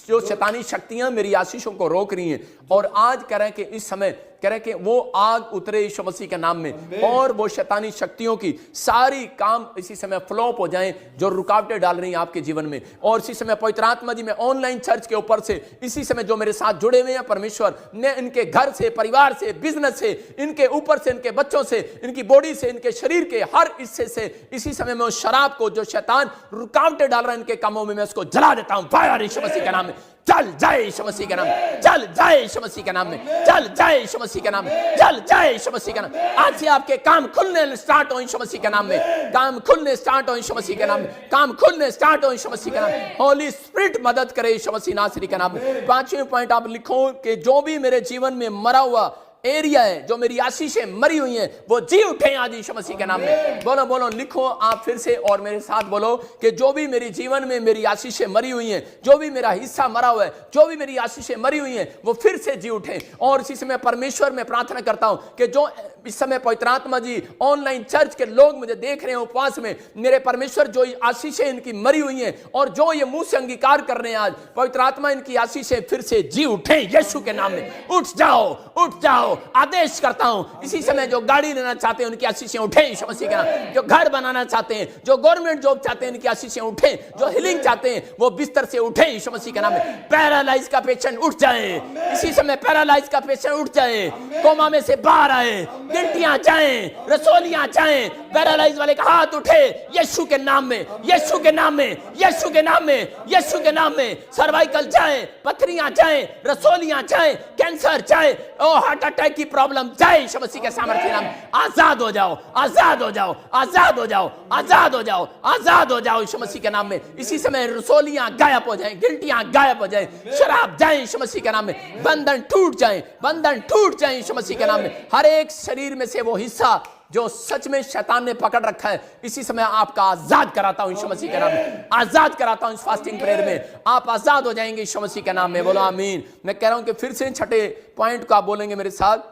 जो शैतानी शक्तियां मेरी आशीषों को रोक रही हैं, और आज कह रहे हैं कि इस समय कह रहे कि वो आग उतरे यीशु मसीह के नाम में, और वो शैतानी शक्तियों की सारी काम इसी समय फ्लॉप हो जाएं जो रुकावटें डाल रही हैं आपके जीवन में। और इसी समय पवित्र आत्मा जी, मैं ऑनलाइन चर्च के ऊपर से इसी समय जो मेरे साथ जुड़े हुए हैं परमेश्वर ने, इनके घर से, परिवार से, बिजनेस से, इनके ऊपर से, इनके बच्चों से, इनकी बॉडी से, इनके शरीर के हर हिस्से से इसी समय मैं उस शराब को जो शैतान रुकावटें डाल रहा है इनके कामों में, मैं उसको जला देता हूं फायर यीशु मसीह के नाम में। चल जाए यीशु मसीह के नाम में, चल जाए यीशु मसीह के नाम में, चल जाए यीशु मसीह के नाम में, चल जाए यीशु मसीह के नाम में। आज से आपके काम खुलने स्टार्ट हो यीशु मसीह के नाम में, काम खुलने स्टार्ट हो यीशु मसीह के नाम में, काम खुलने स्टार्ट हो यीशु मसीह के नाम में। होली स्पिरिट मदद करे यीशु मसीह नासरी के नाम में। 5वें पॉइंट आप लिखो कि जो भी मेरे जीवन में मरा हुआ एरिया है, जो मेरी आशीषें मरी हुई हैं, वो जी उठे आज यीशु मसीह के नाम में। बोलो बोलो, लिखो आप फिर से और मेरे साथ बोलो कि जो भी मेरे जीवन में मेरी आशीषें मरी हुई हैं, जो भी मेरा हिस्सा मरा हुआ है, जो भी मेरी आशीषें मरी हुई हैं, वो फिर से जी उठे। और इसी समय परमेश्वर में प्रार्थना करता हूं कि जो इस समय पवित्र आत्मा जी ऑनलाइन चर्च के लोग मुझे देख रहे हैं उपवास में, मेरे परमेश्वर जो आशीषें इनकी मरी हुई हैं और जो ये मुंह से अंगीकार कर रहे हैं, आज पवित्र आत्मा इनकी आशीषें फिर से जी उठे यीशु के नाम में। उठ जाओ, उठ जाओ, आदेश करता हूं। इसी समय जो गाड़ी लेना चाहते हैं उनकी आशीषें उठे यीशु मसीह के नाम। जो घर बनाना चाहते हैं, जो गवर्नमेंट जॉब चाहते हैं, इनकी आशीषें उठे। जो हीलिंग चाहते हैं वो बिस्तर से उठे यीशु मसीह के नाम में। पैरालाइज का पेशेंट उठ जाए इसी समय, पैरालाइज का पेशेंट उठ जाए, कोमा में से बाहर आए, गिनतियां जाएं, रसोलियां जाएं, पैरालाइज वाले का हाथ उठे यीशु के नाम में, यीशु के नाम में, यीशु के नाम में, यीशु के नाम में। सर्वाइकल जाए, पथरियां जाएं, रसोलियां जाएं, कैंसर जाए, ओ हार्ट अटैक की प्रॉब्लम जाए यीशु मसीह के सामर्थ्य नाम। आजाद हो जाओ, आजाद हो जाओ, आजाद हो जाओ, आजाद हो जाओ, आजाद हो जाओ यीशु मसीह के नाम में। इसी समय रसोलियां गायब हो जाएं, गिल्टियां गायब हो जाएं, शराब जाए यीशु मसीह के नाम में, बंधन टूट जाए, बंधन टूट जाए यीशु मसीह के नाम में। हर एक शरीर में से वो हिस्सा जो सच में शैतान ने पकड़ रखा है, इसी समय आपका आजाद कराता हूं यीशु मसीह के नाम में, आजाद कराता हूं इस फास्टिंग प्रेयर में। आप आजाद हो जाएंगे यीशु मसीह के नाम में। बोलो आमीन। मैं कह रहा हूं कि फिर से छठे पॉइंट को आप बोलेंगे मेरे साथ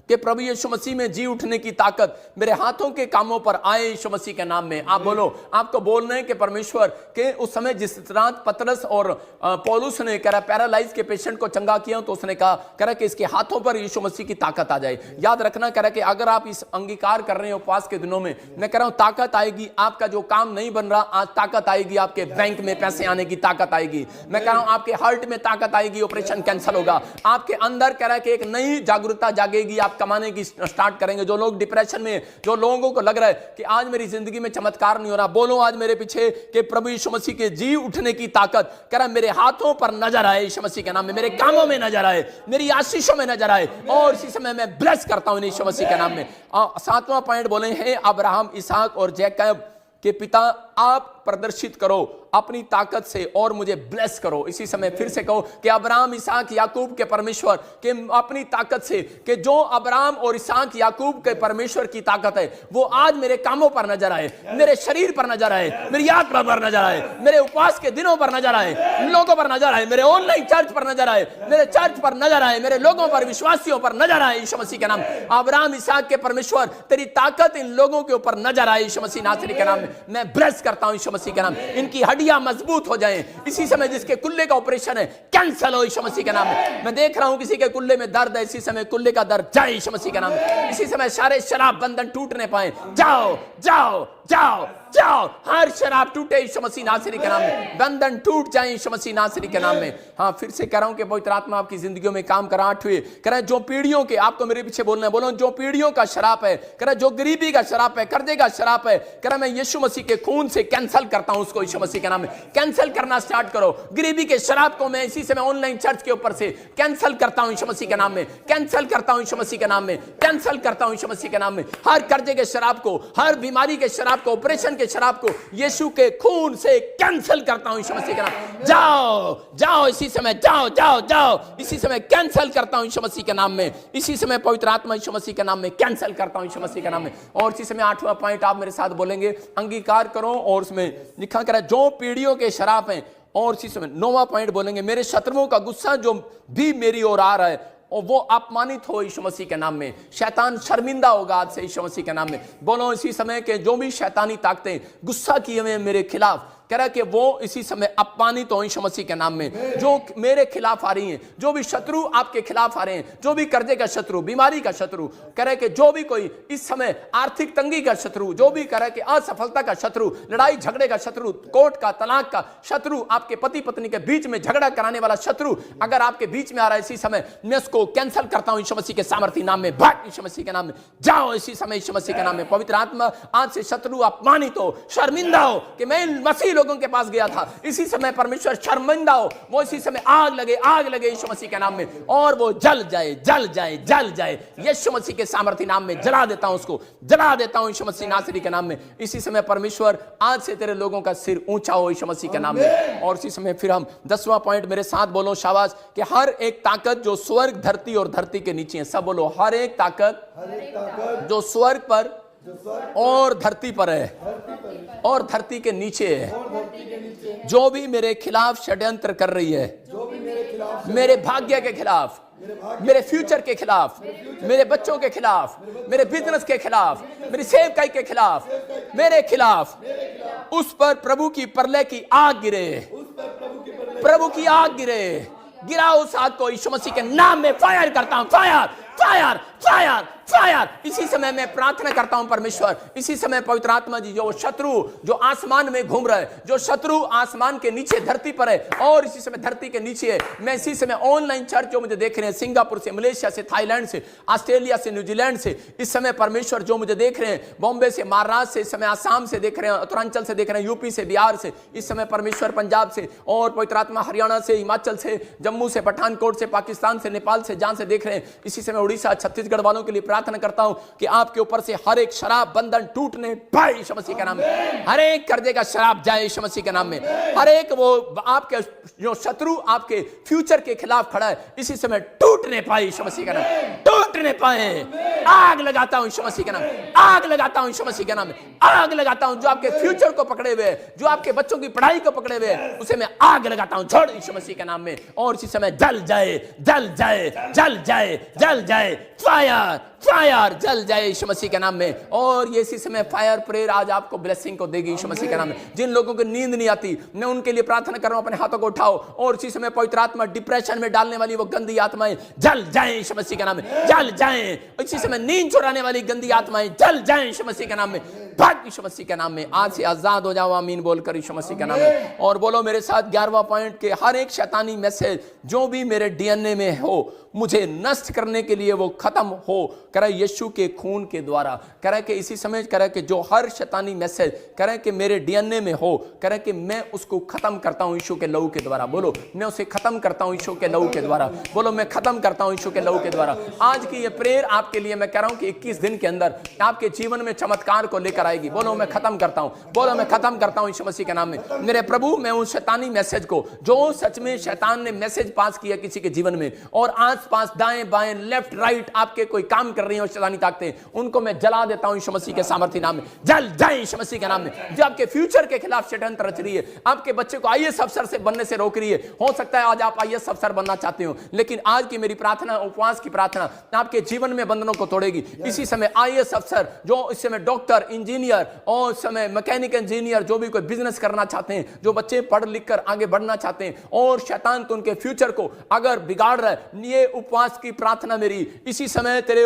कि प्रभु यीशु मसीह में जी उठने की ताकत मेरे हाथों के कामों पर आए यीशु मसीह के नाम में। आप बोलो, आपको बोलना है कि परमेश्वर के उस समय जिस रात पतरस और पौलुस ने कह रहा पैरालाइज के पेशेंट को चंगा किया, तो उसने कहा कह रहा कि इसके हाथों पर यीशु मसीह की ताकत आ जाए। याद रखना कह रहा कि अगर आप इस अंगीकार कर रहे हैं उपवास के दिनों में, मैं कह रहा हूं ताकत आएगी। आपका जो काम नहीं बन रहा, आज ताकत आएगी। आपके बैंक में पैसे आने की ताकत आएगी। मैं कह रहा हूं आपके हार्ट में ताकत आएगी, ऑपरेशन कैंसिल होगा। आपके अंदर कह रहा है कि एक नई जागरूकता जागेगी, आप कमाने की स्टार्ट करेंगे। जो लोग डिप्रेशन में, जो लोगों को लग रहा है कि आज मेरी जिंदगी में चमत्कार नहीं हो रहा, बोलो आज मेरे पीछे कि प्रभु यीशु मसीह के जी उठने की ताकत कह रहा मेरे हाथों पर नजर आए यीशु मसीह के नाम में, मेरे कामों में नजर आए, मेरी आशीषों में नजर आए। और इसी समय मैं ब्लेस करता हूं यीशु मसीह के नाम में। 7वां पॉइंट बोले हैं, अब्राहम, इसहाक और जैकब के पिता, आप प्रदर्शित करो अपनी ताकत से और मुझे ब्लेस करो। इसी समय फिर से कहो कि अब्राहम, इसहाक, याकूब के परमेश्वर के अपनी ताकत से, कि जो अब्राहम और इसहाक, याकूब के परमेश्वर की ताकत है वो आज मेरे कामों पर नजर आए, मेरे शरीर पर नजर आए, मेरी आत्मा पर नजर आए, मेरे उपवास के दिनों पर नजर आए, लोगों पर नजर आए, मेरे ऑनलाइन चर्च पर नजर आए, मेरे चर्च पर नजर आए, मेरे लोगों पर, विश्वासियों पर नजर आए यीशु मसीह के नाम। अब्राहम, इसहाक के परमेश्वर तेरी ताकत इन लोगों के ऊपर नजर आए यीशु मसीह नासरी के नाम में। मैं ब्लेस करता हूं यीशु मसीह के नाम। इनकी हड्डियां मजबूत हो जाएं। इसी समय जिसके कुल्ले का ऑपरेशन है कैंसिल हो यीशु मसीह के नाम में। मैं देख रहा हूं किसी के कुल्ले में दर्द है, इसी समय कुल्ले का दर्द जाए यीशु मसीह के नाम में। इसी समय सारे शराब बंधन टूटने पाए, जाओ जाओ जाओ जाओ, हर शराब टूटे यीशु मसीह नासरी के नाम में, बंधन टूट जाए यीशु मसीह नासरी के नाम में। हाँ, फिर से कह रहा हूं कि पवित्र आत्मा आपकी जिंदगियों में काम करा। 8वें कह रहा है जो पीढ़ियों के, आपको मेरे पीछे बोलना है, बोलो जो पीढ़ियों का शराब है, कह रहा है जो गरीबी का शराब है, कर्जे का शराब है, कह रहा मैं यीशु मसीह के खून से कैंसिल करता हूं उसको यीशु मसीह के नाम में। कैंसिल करना स्टार्ट करो। गरीबी के शराब को मैं इसी समय ऑनलाइन चर्च के ऊपर से कैंसिल करता हूं यीशु मसीह के नाम में, कैंसिल करता हूं यीशु मसीह के नाम में, कैंसिल करता हूं यीशु मसीह के नाम में। हर कर्जे के शराब को, हर बीमारी के शराब को, ऑपरेशन के शराब को यीशु के खून से कैंसिल करता हूं यीशु मसीह के नाम। जाओ जाओ इसी समय, जाओ जाओ जाओ इसी समय कैंसिल करता हूं यीशु मसीह के नाम में। इसी समय पवित्र आत्मा यीशु मसीह के नाम में कैंसिल करता हूं यीशु मसीह के नाम में। और इसी समय 8वां पॉइंट आप मेरे साथ बोलेंगे, अंगीकार करो। और उसमें लिखा कर जो पीढ़ियों के शराब हैं। और इसी समय 9वां पॉइंट बोलेंगे, मेरे शत्रुओं का गुस्सा जो भी मेरी ओर आ रहा है और वो अपमानित हो यीशु मसीह के नाम में। शैतान शर्मिंदा होगा आज से यीशु मसीह के नाम में। बोलो इसी समय के जो भी शैतानी ताकतें गुस्सा किए हुए मेरे खिलाफ, कह रहा कि वो इसी समय अपमानित हो यीशु मसीह के नाम में। जो मेरे खिलाफ आ रही हैं, जो भी शत्रु आपके खिलाफ आ रहे हैं, जो भी कर्जे का शत्रु, बीमारी का शत्रु, कह रहे कि जो भी कोई इस समय आर्थिक तंगी का शत्रु, जो भी कह रहा है कि असफलता का शत्रु, लड़ाई झगड़े का शत्रु, कोर्ट का, तलाक का शत्रु, आपके पति पत्नी के बीच में झगड़ा कराने वाला शत्रु अगर आपके बीच में आ रहा है इसी समय, मैं उसको कैंसिल करता हूं यीशु मसीह के सामर्थ्य नाम में। भाग यीशु मसीह के नाम में, जाओ इसी समय यीशु मसीह के नाम में। पवित्र आत्मा आज से शत्रु अपमानित हो, शर्मिंदा हो कि मैं मसीह लोगों के पास गया था। इसी समय परमेश्वर शर्मिंदा हो, वो इसी समय आग लगे यीशु मसीह के नाम में, और वो जल जाए यीशु मसीह के सामर्थ्य नाम में। जला देता हूं उसको, जला देता हूं यीशु मसीह नासरी के नाम में। इसी समय परमेश्वर आज से तेरे लोगों का सिर ऊंचा हो यीशु मसीह के नाम में। और इसी समय फिर हम 10वां पॉइंट मेरे साथ बोलो शाबाश, कि हर एक ताकत जो स्वर्ग, धरती और धरती के नीचे है, सब बोलो, हर एक ताकत जो स्वर्ग पर और धरती पर है और धरती के नीचे है, जो भी मेरे खिलाफ षड्यंत्र कर रही है, मेरे भाग्य के खिलाफ, मेरे फ्यूचर के खिलाफ, मेरे बच्चों के खिलाफ, मेरे बिजनेस के खिलाफ, मेरी सेवकाई के खिलाफ, मेरे खिलाफ, उस पर प्रभु की प्रलय की आग गिरे, प्रभु की आग गिरे। गिराओ उस आग को यीशु मसीह के नाम में। फायर करता हूं, फायर फायर फायर फायर। इसी समय मैं प्रार्थना करता हूं परमेश्वर, इसी समय पवित्र आत्मा जी, जो शत्रु जो आसमान में घूम रहा है, जो शत्रु आसमान के नीचे धरती पर है और इसी समय धरती के नीचे है, मैं इसी समय ऑनलाइन चर्च जो मुझे देख रहे हैं, सिंगापुर से, मलेशिया से, थाईलैंड से, ऑस्ट्रेलिया से, न्यूजीलैंड से, इस समय परमेश्वर जो मुझे देख रहे हैं, बॉम्बे से, महाराष्ट्र से, इस समय आसाम से देख रहे हैं, उत्तरांचल से देख रहे हैं, यूपी से, बिहार से, इस समय परमेश्वर पंजाब से, और पवित्र आत्मा हरियाणा से, हिमाचल से, जम्मू से, पठानकोट से, पाकिस्तान से, नेपाल से, जहां से देख रहे हैं, इसी समय उड़ीसा, छत्तीसगढ़ वालों के लिए प्रार्थना करता हूं कि आपके ऊपर से हर एक शराब बंधन टूटने पाए यीशु मसीह के नाम में। हर एक कर्जे का शराब जाए यीशु मसीह के नाम में। हर एक वो आपके जो शत्रु आपके फ्यूचर के खिलाफ खड़ा है, इसी समय टूटने पाए यीशु मसीह के नाम, टूटने पाए। आग लगाता हूं यीशु मसीह के नाम, आग लगाता हूं यीशु मसीह के नाम, आग लगाता हूं। जो आपके फ्यूचर को पकड़े हुए, जो आपके बच्चों की पढ़ाई को पकड़े हुए, उसे मैं आग लगाता हूं, छोड़ यीशु मसीह के नाम में। और इसी समय जल जाए, जल जाए, जल जाए, जल जाए, फायर फायर, जल जाए यीशु मसीह के नाम में। और ये इसी समय फायर प्रेयर आज आपको ब्लेसिंग को देगी यीशु मसीह के नाम में। जिन लोगों को नींद नहीं आती, मैं उनके लिए प्रार्थना कर रहा हूं, अपने हाथों को उठाओ। और इसी समय पवित्र आत्मा डिप्रेशन में डालने वाली वो गंदी आत्माएं जल जाए यीशु मसीह के नाम में, जल जाए। इसी समय नींद चुराने वाली गंदी आत्माएं जल जाए यीशु मसीह के नाम में, भाग यीशु मसीह के नाम में। आज से आजाद हो जाओ, आमीन बोलकर यीशु मसीह के नाम में। और बोलो मेरे साथ 11वां पॉइंट के हर एक शैतानी मैसेज जो भी मेरे डीएनए में हो, मुझे नष्ट करने के लिए वो खत्म हो, कह रहा है यीशु के खून के द्वारा। कह रहा है कि इसी समय कह रहा है कि जो हर शैतानी मैसेज कह रहा है कि मेरे डीएनए में हो, कह रहा है कि मैं उसको खत्म करता हूं यीशु के लहू के द्वारा। बोलो, मैं उसे खत्म करता हूं यीशु के लहू के द्वारा। बोलो, मैं खत्म करता हूं यीशु के लहू के द्वारा। आज की ये प्रेयर आपके लिए मैं कह रहा हूं कि 21 दिन के अंदर आपके जीवन में चमत्कार को लेकर आएगी। बोलो, मैं खत्म करता हूं, बोलो मैं खत्म करता हूं यीशु मसीह के नाम में। मेरे प्रभु, मैं उस शैतानी मैसेज को, जो सच में शैतान ने मैसेज पास किया किसी के जीवन में, और आस पास दाएं बाएं लेफ्ट राइट आपके कोई काम कर रही हैं शैतानी ताकतें, उनको मैं जला देता हूं यीशु मसीह के सामर्थ्य नाम में। जल जाए यीशु मसीह के नाम में। जो आपके फ्यूचर के खिलाफ षड्यंत्र रच रही है, आपके बच्चे को आईएएस अफसर से बनने से रोक रही है, हो सकता है आज आप आईएएस अफसर बनना चाहते हो, लेकिन आज की मेरी प्रार्थना, उपवास की प्रार्थना आपके जीवन में बंधनों को तोड़ेगी। इसी समय आईएएस अफसर, जो इस समय डॉक्टर, इंजीनियर और समय मैकेनिक इंजीनियर, जो भी कोई बिजनेस करना चाहते हैं, जो बच्चे पढ़ लिख कर आगे बढ़ना चाहते हैं, और शैतान तो उनके फ्यूचर को अगर बिगाड़ रहा है, ये उपवास की प्रार्थना मेरी इसी समय तेरे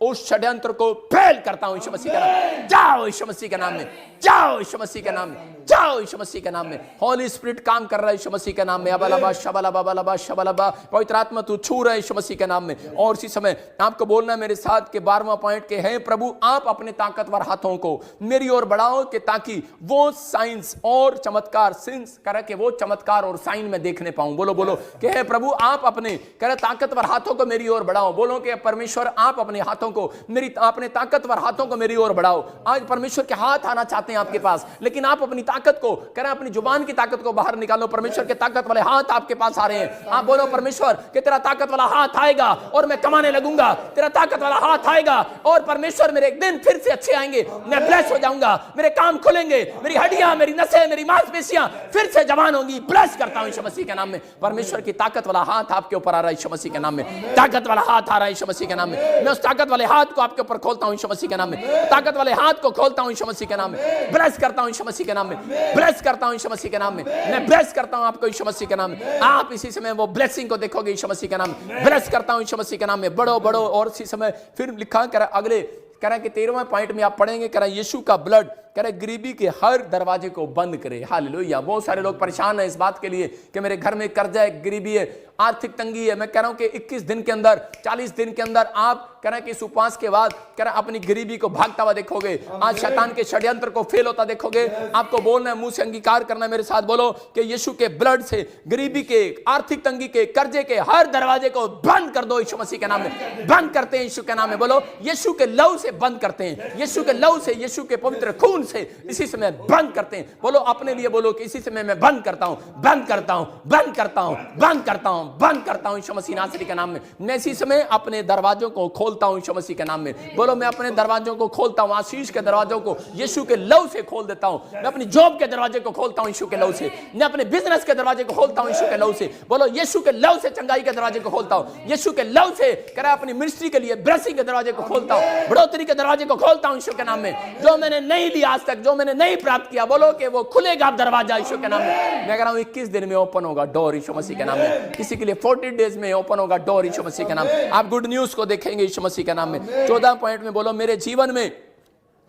उस षड्यंत्र को फेल करता हूं यीशु मसीह के नाम में। जाओ यीशु मसीह के नाम में, जाओ यीशु मसीह के नाम में, जाओ यीशु मसीह के नाम में। होली स्पिरिट काम कर रहा है यीशु मसीह के नाम में। अबलबा शबलबा बलबा शबलबा, पवित्र आत्मा तू छू रहा है यीशु मसीह के नाम में। और इसी समय आपको बोलना है मेरे साथ के 12वां पॉइंट के है, प्रभु आप अपने ताकतवर हाथों को मेरी ओर बढ़ाओ कि ताकि वो साइंस और चमत्कार सिंस करे कि वो चमत्कार और साइन में देखने पाऊं। बोलो बोलो कि हे प्रभु आप अपने करे ताकतवर हाथों को मेरी ओर बढ़ाओ। बोलो कि परमेश्वर आप अपने हाथों को, मेरी अपने ताकतवर हाथों को मेरी ओर बढ़ाओ। आज परमेश्वर के हाथ आना चाहते हैं आपके पास, लेकिन आप अपनी ताकत को करें, अपनी जुबान की ताकत को बाहर निकालो। परमेश्वर के ताकत वाले हाथ आपके पास आ रहे हैं। आप बोलो परमेश्वर कि तेरा ताकत वाला हाथ आएगा और मैं कमाने लगूंगा। तेरा ताकत वाला हाथ आएगा और परमेश्वर मेरे एक दिन फिर से अच्छे आएंगे, मैं ब्लेस हो जाऊंगा, मेरे काम खुलेंगे, मेरी हड्डियां, मेरी नसें, मेरी मांसपेशियां फिर से जवान होंगी। ब्लेस करता हूं यीशु मसीह के नाम में। परमेश्वर की ताकत वाला हाथ आपके ऊपर आ रहा है यीशु मसीह के नाम में। ताकत वाला हाथ आ रहा है यीशु मसीह के नाम में। मैं उस ताकत वाले हाथ को आपके ऊपर खोलता हूं यीशु मसीह के नाम में। ताकत वाले हाथ को खोलता हूं यीशु मसीह के नाम में। ब्लेस करता हूं यीशु मसीह के नाम में। ब्लेस करता हूं यीशु मसीह के नाम में, मैं ब्लेस करता हूं आपको यीशु मसीह के नाम में। आप इसी समय वो ब्लेसिंग को देखोगे यीशु मसीह के नाम में। ब्लेस करता हूं यीशु मसीह के नाम में, बढ़ो बढ़ो। और इसी समय फिर लिखा कर अगले कह रहा कि 13वें पॉइंट में आप पढ़ेंगे, कह रहा यीशु का ब्लड कह रहे गरीबी के हर दरवाजे को बंद करे। हालेलुया। बहुत सारे लोग परेशान हैं इस बात के लिए कि मेरे घर में कर्जा है, गरीबी है, आर्थिक तंगी है। मैं कह रहा हूं कि 21 दिन के अंदर, 40 दिन के अंदर आप कह रहे हैं कि इस उपवास के बाद कह रहे अपनी गरीबी को भागता हुआ देखोगे। आज शैतान के षड्यंत्र को फेल होता देखोगे। आपको बोलना है, मुंह से अंगीकार करना है, मेरे साथ बोलो कि यीशु के ब्लड से गरीबी के, आर्थिक तंगी के, कर्जे के हर दरवाजे को बंद कर दो यीशु मसीह के नाम में। बंद करते हैं यीशु के नाम में। बोलो यीशु के लहू से बंद करते हैं, यीशु के लहू से, यीशु के पवित्र खून से इसी समय बंद करते हैं। बोलो अपने लिए बोलो कि इसी समय मैं बंद करता हूं, बंद करता हूं, बंद करता हूं, बंद करता हूं, बंद करता हूं यीशु मसीह नासरी के नाम में। मैं इसी समय अपने दरवाजों को खोलता हूं यीशु मसीह के नाम में। बोलो मैं अपने दरवाजों को खोलता हूं, आशीष के दरवाजों को यीशु के लहू से खोल देता हूं। मैं अपनी जॉब के दरवाजे को खोलता हूं यीशु के लहू से। मैं अपने बिजनेस के दरवाजे को खोलता हूं यीशु के लहू से। बोलो यीशु के लहू से चंगाई के दरवाजे को खोलता हूं, यीशु के लहू से करा अपनी मिनिस्ट्री के लिए ब्लेसिंग के दरवाजे को खोलता हूं, बढ़ोतरी के दरवाजे को खोलता हूं यीशु के नाम में। जो मैंने नहीं लिया आज तक, जो मैंने नहीं प्राप्त किया, बोलो कि वो खुलेगा दरवाजा यीशु के नाम में। मैं कह रहा हूं 21 दिन में ओपन होगा डोर यीशु मसीह के नाम में। किसी के लिए 40 डेज में ओपन होगा डोर यीशु मसीह के नाम में। आप गुड न्यूज को देखेंगे यीशु मसीह के नाम में। 14 पॉइंट में बोलो मेरे जीवन में,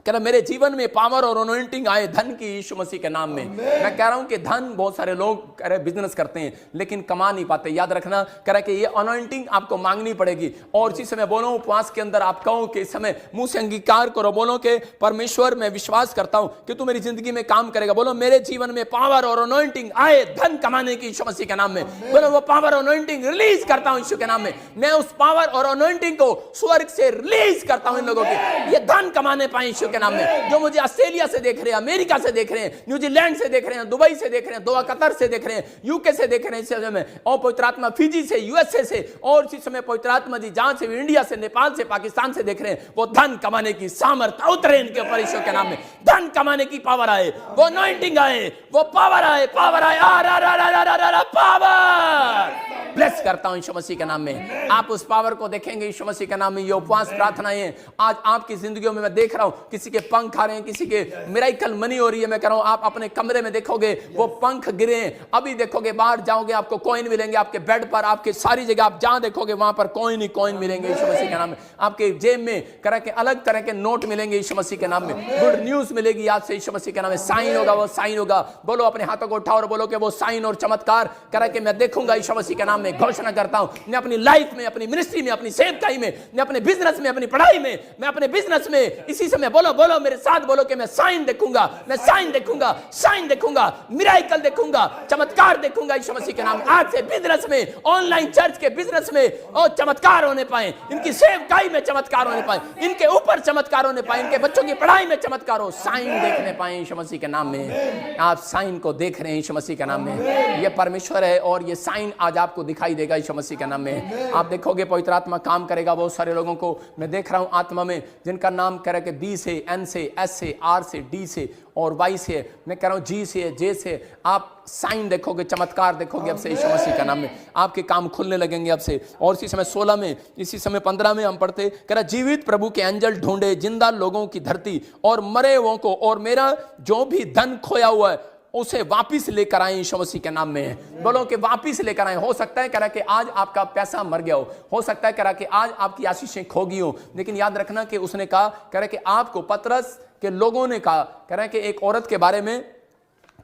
कह रहा मेरे जीवन में पावर और अनॉइंटिंग आए धन की यीशु मसीह के नाम में। मैं कह रहा हूं कि धन बहुत सारे लोग कह रहे बिजनेस करते हैं लेकिन कमा नहीं पाते। याद रखना कह रहा कि ये अनॉइंटिंग आपको मांगनी पड़ेगी। और इसी समय बोलो उपवास के अंदर आप कहो कि इस समय मुंह से अंगीकार करो, बोलो कि परमेश्वर मैं विश्वास करता हूं कि तू मेरी जिंदगी में काम करेगा। बोलो मेरे जीवन में पावर और अनॉइंटिंग आए धन कमाने की यीशु मसीह के नाम में। बोलो वो पावर और अनॉइंटिंग रिलीज करता हूं यीशु के नाम में। मैं उस पावर और अनॉइंटिंग को स्वर्ग से रिलीज करता हूं इन लोगों के, ये धन कमाने पाए यीशु के नाम में। जो मुझे ऑस्ट्रेलिया से देख रहे हैं, अमेरिका से देख रहे हैं, न्यूजीलैंड से देख रहे हैं, दुबई से देख रहे हैं, दोहा कतर से देख रहे हैं, यूके से देख रहे हैं इस समय में, और पवित्र आत्मा फिजी से, यूएसए से, और इसी समय पवित्र आत्मा जी जहां से भी, इंडिया से, नेपाल से, पाकिस्तान से देख रहे हैं, वो धन कमाने की सामर्थ्य उतरे इनके ऊपर यीशु के नाम में। धन कमाने की पावर आए, वो अनॉइंटिंग आए, वो पावर आए, पावर आए, पावर ब्लेस करता हूं यीशु मसीह के नाम में। आप उस पावर को देखेंगे यीशु मसीह के नाम में। ये उपवास प्रार्थनाएं आज आपकी जिंदगियों में मैं देख रहा हूं, किसी के पंख आ रहे हैं, किसी के मिरेकल मनी हो रही है। मैं कह रहा हूं आप अपने कमरे में देखोगे वो पंख गिरे हैं। अभी देखोगे बाहर जाओगे आपको कॉइन मिलेंगे, आपके बेड पर, आपके सारी जगह आप जहां देखोगे वहां पर कॉइन ही कॉइन मिलेंगे यीशु मसीह के नाम में। आपके जेब में कह के अलग तरह के नोट मिलेंगे यीशु मसीह के नाम में। गुड न्यूज मिलेगी आज से यीशु मसीह के नाम में। साइन होगा, वो साइन होगा। बोलो अपने हाथों को उठाओ और बोलो कि वो साइन और चमत्कार कह के मैं देखूंगा यीशु मसीह के नाम में। घोषणा करता हूं मैं अपनी लाइफ में, अपनी मिनिस्ट्री में, अपनी सेवकाई में, मैं अपने बिजनेस में, अपनी पढ़ाई में, मैं अपने बिजनेस में इसी समय बोलो बोलो मेरे साथ बोलो कि मैं साइन देखूंगा, मैं साइन देखूंगा, साइन देखूंगा, मिरेकल देखूंगा, चमत्कार देखूंगा यीशु मसीह के नाम। आज से बिजनेस में, ऑनलाइन चर्च के बिजनेस में और चमत्कार होने पाए, इनकी सेवकाई में चमत्कार होने पाए, इनके ऊपर चमत्कार होने पाए, इनके बच्चों की पढ़ाई में चमत्कार हो, साइन देखने पाए यीशु मसीह के नाम में। आप साइन को देख रहे हैं यीशु मसीह के नाम में। ये परमेश्वर है और ये साइन आज आपको दिखाई देगा यीशु मसीह के नाम में। आप देखोगे पवित्र आत्मा काम करेगा। बहुत सारे लोगों को मैं देख रहा हूं आत्मा में जिनका नाम कह रहा है कि बी से, एन से, एस से, आर से, डी से और वाई से, मैं कह रहा हूं जी से, जे से। आप साइन देखोगे, चमत्कार देखोगे अब से यीशु मसीह का नाम में। आपके काम खुलने लगेंगे अब से। और इसी समय 16 में, इसी समय 15 में हम पढ़ते कह रहा जीवित प्रभु के एंजल ढूंढे जिंदा लोगों की धरती और मरे हुओं को, और मेरा जो भी धन खोया हुआ है उसे वापिस लेकर आए यीशु मसीह के नाम में। बोलो कि वापिस लेकर आए। हो सकता है कह रहा कि आज आपका पैसा मर गया हो सकता है कह रहा कि आज आपकी आशीषें खो गई हो, लेकिन याद रखना कि उसने कहा कह रहा कि आपको पतरस के लोगों ने कहा कह रहा कि एक औरत के बारे में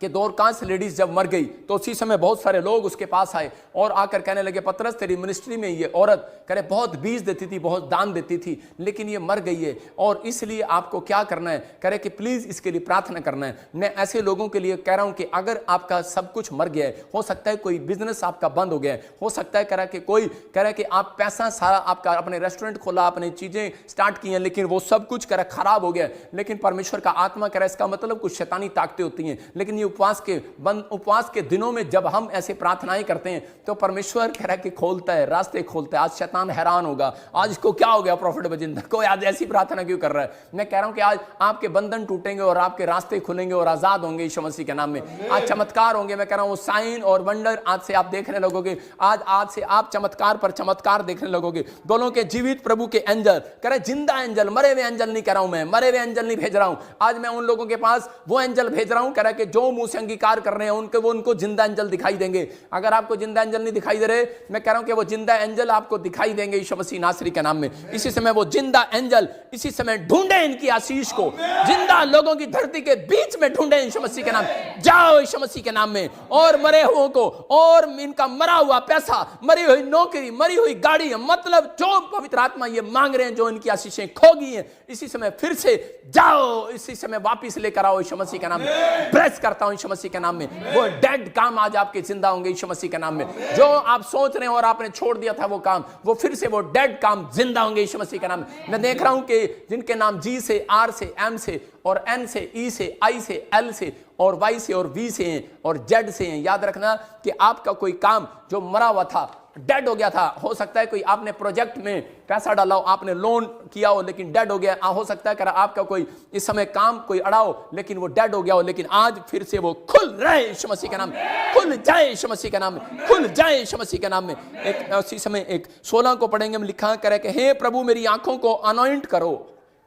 कि दोरकास लेडीज जब मर गई तो उसी समय बहुत सारे लोग उसके पास आए और आकर कहने लगे पतरस तेरी मिनिस्ट्री में ये औरत करे बहुत बीज देती थी, बहुत दान देती थी, लेकिन ये मर गई है और इसलिए आपको क्या करना है, करे कि प्लीज इसके लिए प्रार्थना करना है। मैं ऐसे लोगों के लिए कह रहा हूं कि अगर आपका सब कुछ मर गया है, हो सकता है कोई बिजनेस आपका बंद हो गया है, हो सकता है कह रहा कि कोई कह रहा है कि आप पैसा सारा आपका, अपने रेस्टोरेंट खोला, अपनी चीजें स्टार्ट की हैं, लेकिन वो सब कुछ कह रहा खराब हो गया, लेकिन परमेश्वर का आत्मा कह रहा है इसका मतलब कुछ शैतानी ताकतें होती हैं, लेकिन उपवास के दिनों में जब हम ऐसे प्रार्थनाएं करते हैं तो परमेश्वर कह रहा है कि खोलता है, रास्ते खोलता है। आज शैतान हैरान होगा, आज इसको क्या हो गया प्रॉफिट बजिंदर को, आज ऐसी प्रार्थना क्यों कर रहा है। मैं कह रहा हूं कि आज आपके बंधन टूटेंगे और आपके रास्ते खुलेंगे और आजाद होंगे यीशु मसीह के नाम में। आज चमत्कार होंगे। मैं कह रहा हूं साइन और वंडर आज से आप देखने लगोगे। आज से आप चमत्कार पर चमत्कार देखने लगोगे। बोलो कि जीवित प्रभु के एंजल, कह रहे जिंदा एंजल, मरे हुए एंजल नहीं कह रहा हूं, मैं मरे हुए एंजल नहीं भेज रहा हूं। आज मैं उन लोगों के पास वो एंजल भेज रहा हूं, कह रहा है कि जो मुंह से अंगीकार कर रहे हैं उनको जिंदा एंजल दिखाई देंगे। अगर आपको जिंदा एंजल नहीं दिखाई दे रहे, मैं कह रहा हूं कि वो जिंदा एंजल आपको दिखाई देंगे यीशु मसीह नासरी के नाम में। इसी समय वो जिंदा एंजल इसी समय ढूंढे इनकी आशीष को, जिंदा लोगों की धरती के बीच में ढूंढे यीशु मसीह के नाम। जाओ यीशु मसीह के नाम में, और मरे हुओं को, और इनका मरा हुआ पैसा, मरी हुई नौकरी, मरी हुई गाड़ी, मतलब जो पवित्र आत्मा ये मांग रहे हैं, जो इनकी आशीषें खो गई हैं, इसी समय फिर से जाओ, इसी समय वापस लेकर आओ यीशु मसीह के नाम में। प्रेस करता हूं यीशु मसीह के नाम में। वो डेड काम आज आपके जिंदा होंगे यीशु मसीह के नाम में। जो आप सोच रहे हैं और आपने छोड़ दिया था वो काम, वो फिर से वो डेड काम जिंदा होंगे यीशु मसीह के नाम में। मैं देख रहा हूं कि जिनके नाम जी से, आर से, एम से और एन से, ई से, आई से, एल से और वाई से और वी से हैं और जेड से हैं, याद रखना कि आपका कोई काम जो मरा हुआ था, डेड हो गया था, हो सकता है कोई आपने प्रोजेक्ट में पैसा डाला हो, आपने लोन किया हो लेकिन डेड हो गया, हो सकता है कि आपका कोई इस समय काम कोई अड़ा हो लेकिन वो डेड हो गया हो, लेकिन आज फिर से वो खुल रहे यीशु मसीह के नाम में, खुल जाए यीशु मसीह के नाम में, खुल जाए यीशु मसीह के नाम में। एक उसी समय एक 16 को पढ़ेंगे, हम लिखा करे कि हे प्रभु मेरी आंखों को अनॉइंट करो,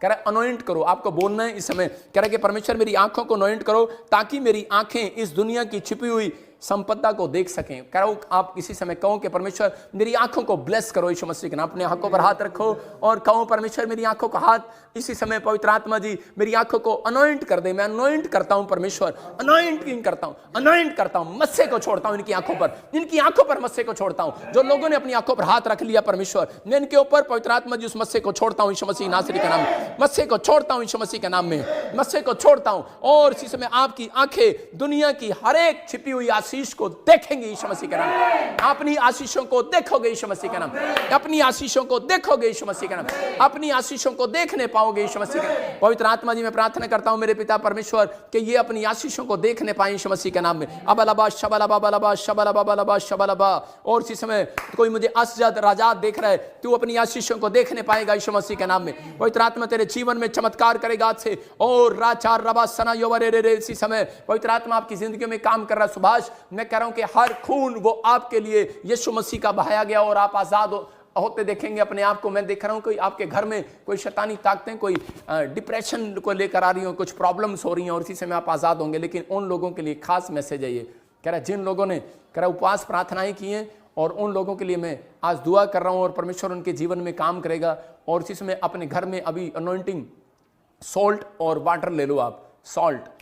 कह रहा अनॉइंट करो, आपको बोलना है इस समय, कह रहा कि परमेश्वर मेरी आंखों को अनॉइंट करो ताकि मेरी आंखें इस दुनिया की छिपी हुई संपदा को देख सकें। कह रहा हूं आप इसी समय कहो कि परमेश्वर मेरी आंखों को ब्लेस करो यीशु मसीह के नाम। अपने आंखों पर हाथ रखो और कहो परमेश्वर मेरी आंखों का हाथ इसी समय पवित्र आत्मा जी मेरी आंखों को अनॉइंट कर दे। मैं अनॉइंट करता हूं परमेश्वर, अनॉइंट करता हूं, अनॉइंट करता हूं, मस्से को छोड़ता हूं इनकी आंखों पर, इनकी आंखों पर मस्से को छोड़ता हूं। जो लोगों ने अपनी आंखों पर हाथ रख लिया परमेश्वर, मैं इनके ऊपर पवित्र आत्मा जी उस मस्से को छोड़ता हूं यीशु मसीह नासरी के नाम में, मस्से को छोड़ता हूं यीशु मसीह के नाम में, मस्से को छोड़ता हूं। और इसी समय आपकी आंखें दुनिया की हर एक छिपी हुई आशीष को देखेंगे यीशु मसीह के नाम। अपनी आशीषों को देखोगे यीशु मसीह के नाम, अपनी आशीषों को देखोगे यीशु मसीह के नाम, अपनी आशीषों को देखने पाओगे यीशु मसीह के नाम। पवित्र आत्मा जी मैं प्रार्थना करता हूं मेरे पिता परमेश्वर कि ये अपनी आशीषों को देखने पाए यीशु मसीह के नाम में। अबलबा शबलबा बलबा शबलबा बलबा शबलबा। और इसी समय कोई मुझे असजद राजात देख रहा है, तू अपनी आशीषों को देखने पाएगा यीशु मसीह के नाम में। पवित्र आत्मा तेरे जीवन में चमत्कार करेगा आज से। और राचार रबा सना योवरे रे इसी समय पवित्र आत्मा आपकी जिंदगी में काम कर रहा है। सुभाष मैं कह रहा हूं कि हर खून वो आपके लिए यीशु मसीह का बहाया गया और आप आजाद होते देखेंगे अपने आप को। मैं देख रहा हूं कोई आपके घर में कोई शैतानी ताकतें कोई डिप्रेशन को लेकर आ रही हो, कुछ प्रॉब्लम्स हो रही हैं और इसी समय आप आजाद होंगे। लेकिन उन लोगों के लिए खास मैसेज है ये, कह रहा जिन लोगों ने कह रहा उपवास प्रार्थनाएं की हैं और उन लोगों के लिए मैं आज दुआ कर रहा हूं और परमेश्वर उनके जीवन में काम करेगा। और इसी समय अपने घर में अभी अनॉइंटिंग सॉल्ट और वाटर ले लो, आप सॉल्ट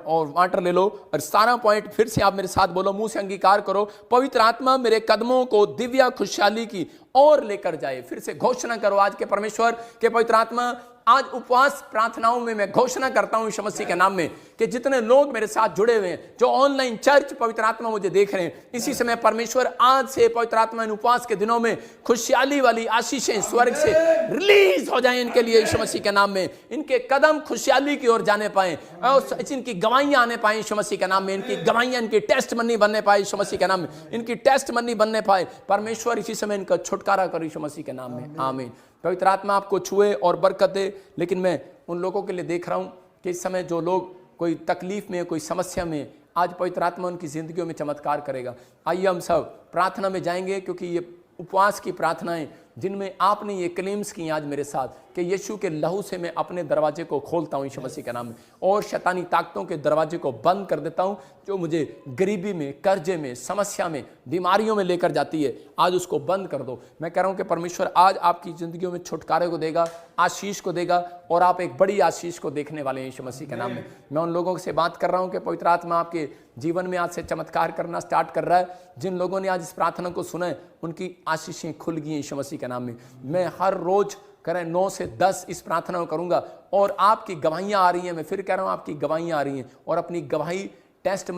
और वाटर ले लो और सारा पॉइंट फिर से आप मेरे साथ बोलो, मुंह से अंगीकार करो, पवित्र आत्मा मेरे कदमों को दिव्य खुशहाली की और लेकर जाए। फिर से घोषणा करो आज के परमेश्वर के पवित्र आत्मा, आज उपवास प्रार्थनाओं में मैं घोषणा करता हूं यीशु मसीह के नाम में कि जितने लोग मेरे साथ जुड़े हुए हैं, जो ऑनलाइन चर्च पवित्र आत्मा मुझे देख रहे हैं, इसी समय परमेश्वर आज से पवित्र आत्मा इन उपवास के दिनों में खुशहाली वाली आशीषें स्वर्ग से रिलीज हो जाएं इनके लिए यीशु मसीह के नाम में। इनके कदम खुशहाली की ओर जाने पाए और इनकी गवाहियां आने पाए यीशु मसीह के नाम में, इनकी गवाहियां इनकी टेस्ट मनी बनने पाए यीशु मसीह के नाम में, इनकी टेस्ट मनी बनने पाए। परमेश्वर इसी समय इनका छुटकारा करो यीशु मसीह के नाम में, आमीन। पवित्र आत्मा आपको छुए और बरकत दे। लेकिन मैं उन लोगों के लिए देख रहा हूं कि इस समय जो लोग कोई तकलीफ में, कोई समस्या में, आज पवित्र आत्मा उनकी जिंदगियों में चमत्कार करेगा। आइए हम सब प्रार्थना में जाएंगे, क्योंकि ये उपवास की प्रार्थनाएं जिनमें आपने ये क्लेम्स की आज मेरे साथ कि यीशु के लहू से मैं अपने दरवाजे को खोलता हूं यीशु मसीह के नाम में और शैतानी ताकतों के दरवाजे को बंद कर देता हूं जो मुझे गरीबी में, कर्जे में, समस्या में, बीमारियों में लेकर जाती है, आज उसको बंद कर दो। मैं कह रहा हूं कि परमेश्वर आज आपकी जिंदगियों में छुटकारे को देगा, आशीष को देगा और आप एक बड़ी आशीष को देखने वाले हैं यीशु मसीह के नाम में। मैं उन लोगों से बात कर रहा हूं कि पवित्र आत्मा आपके जीवन में आज से चमत्कार करना स्टार्ट कर रहा है। जिन लोगों ने आज इस प्रार्थना को सुना है उनकी आशीषें खुल गई हैं यीशु मसीह के नाम में। मैं हर रोज करें 9 से 10 इस प्रार्थना को करूंगा और आपकी गवाहियां आ रही हैं। मैं फिर कह रहा हूं आपकी गवाहियां आ रही हैं और अपनी गवाही टेस्ट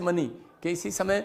मनी कि इसी समय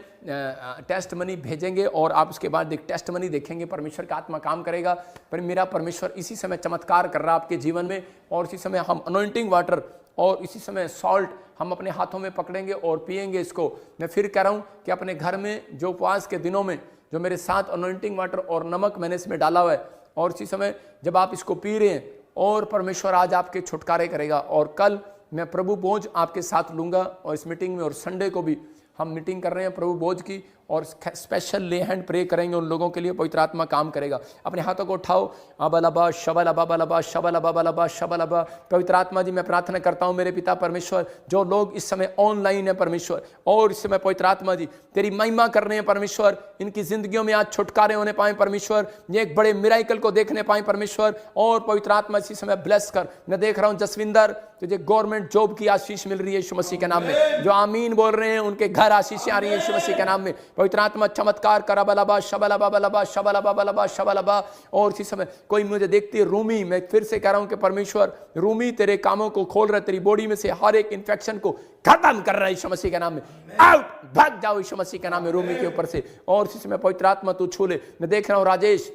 टेस्ट मनी भेजेंगे और आप उसके बाद एक टेस्ट मनी देखेंगे। परमेश्वर का आत्मा काम करेगा। पर मेरा परमेश्वर इसी समय चमत्कार कर रहा है आपके जीवन में और इसी समय हम अनॉइंटिंग वाटर और इसी समय सॉल्ट हम अपने हाथों में पकड़ेंगे और पिएंगे इसको। मैं फिर कह रहा हूँ कि अपने घर में जो उपवास के दिनों में जो मेरे साथ अनॉइंटिंग वाटर और नमक मैंने इसमें डाला हुआ है, और इसी समय जब आप इसको पी रहे हैं और परमेश्वर आज आपके छुटकारे करेगा। और कल मैं प्रभु भोज आपके साथ लूँगा और इस मीटिंग में, और संडे को भी हम मीटिंग कर रहे हैं प्रभु भोज की, और स्पेशल ले हैंड प्रे करेंगे उन लोगों के लिए, पवित्र आत्मा काम करेगा। अपने हाथों को उठाओ, अबलबा शबलबा बलबा शबलबा बलबा शबलबा। पवित्र आत्मा जी मैं प्रार्थना करता हूँ मेरे पिता परमेश्वर, जो लोग इस समय ऑनलाइन है परमेश्वर, और इस समय पवित्र आत्मा जी तेरी महिमा कर रहे हैं परमेश्वर, इनकी जिंदगियों में आज छुटकारे होने पाए परमेश्वर, ये एक बड़े मिराइकल को देखने पाए परमेश्वर। और पवित्र आत्मा इसी समय ब्लेस कर। मैं देख रहा हूँ जसविंदर, तुझे गवर्नमेंट जॉब की आशीष मिल रही है यीशु मसीह के नाम में। जो आमीन बोल रहे हैं उनके घर आशीष आ रही है यीशु मसीह के नाम में। पवित्र आत्मा चमत्कार करा बलबा शबलबा बलबा शबलबा बलबा शबलबा। और इसी समय कोई मुझे देखती है रूमी, मैं फिर से कह रहा हूं कि परमेश्वर रूमी तेरे कामों को खोल रहा है, तेरी बॉडी में से हर एक इंफेक्शन को खत्म कर रहा है यीशु मसीह के नाम में। आउट, भाग जाओ यीशु मसीह के नाम में रूमी के ऊपर से। और इसी समय पवित्र आत्मा तू छू ले। मैं देख रहा हूं राजेश,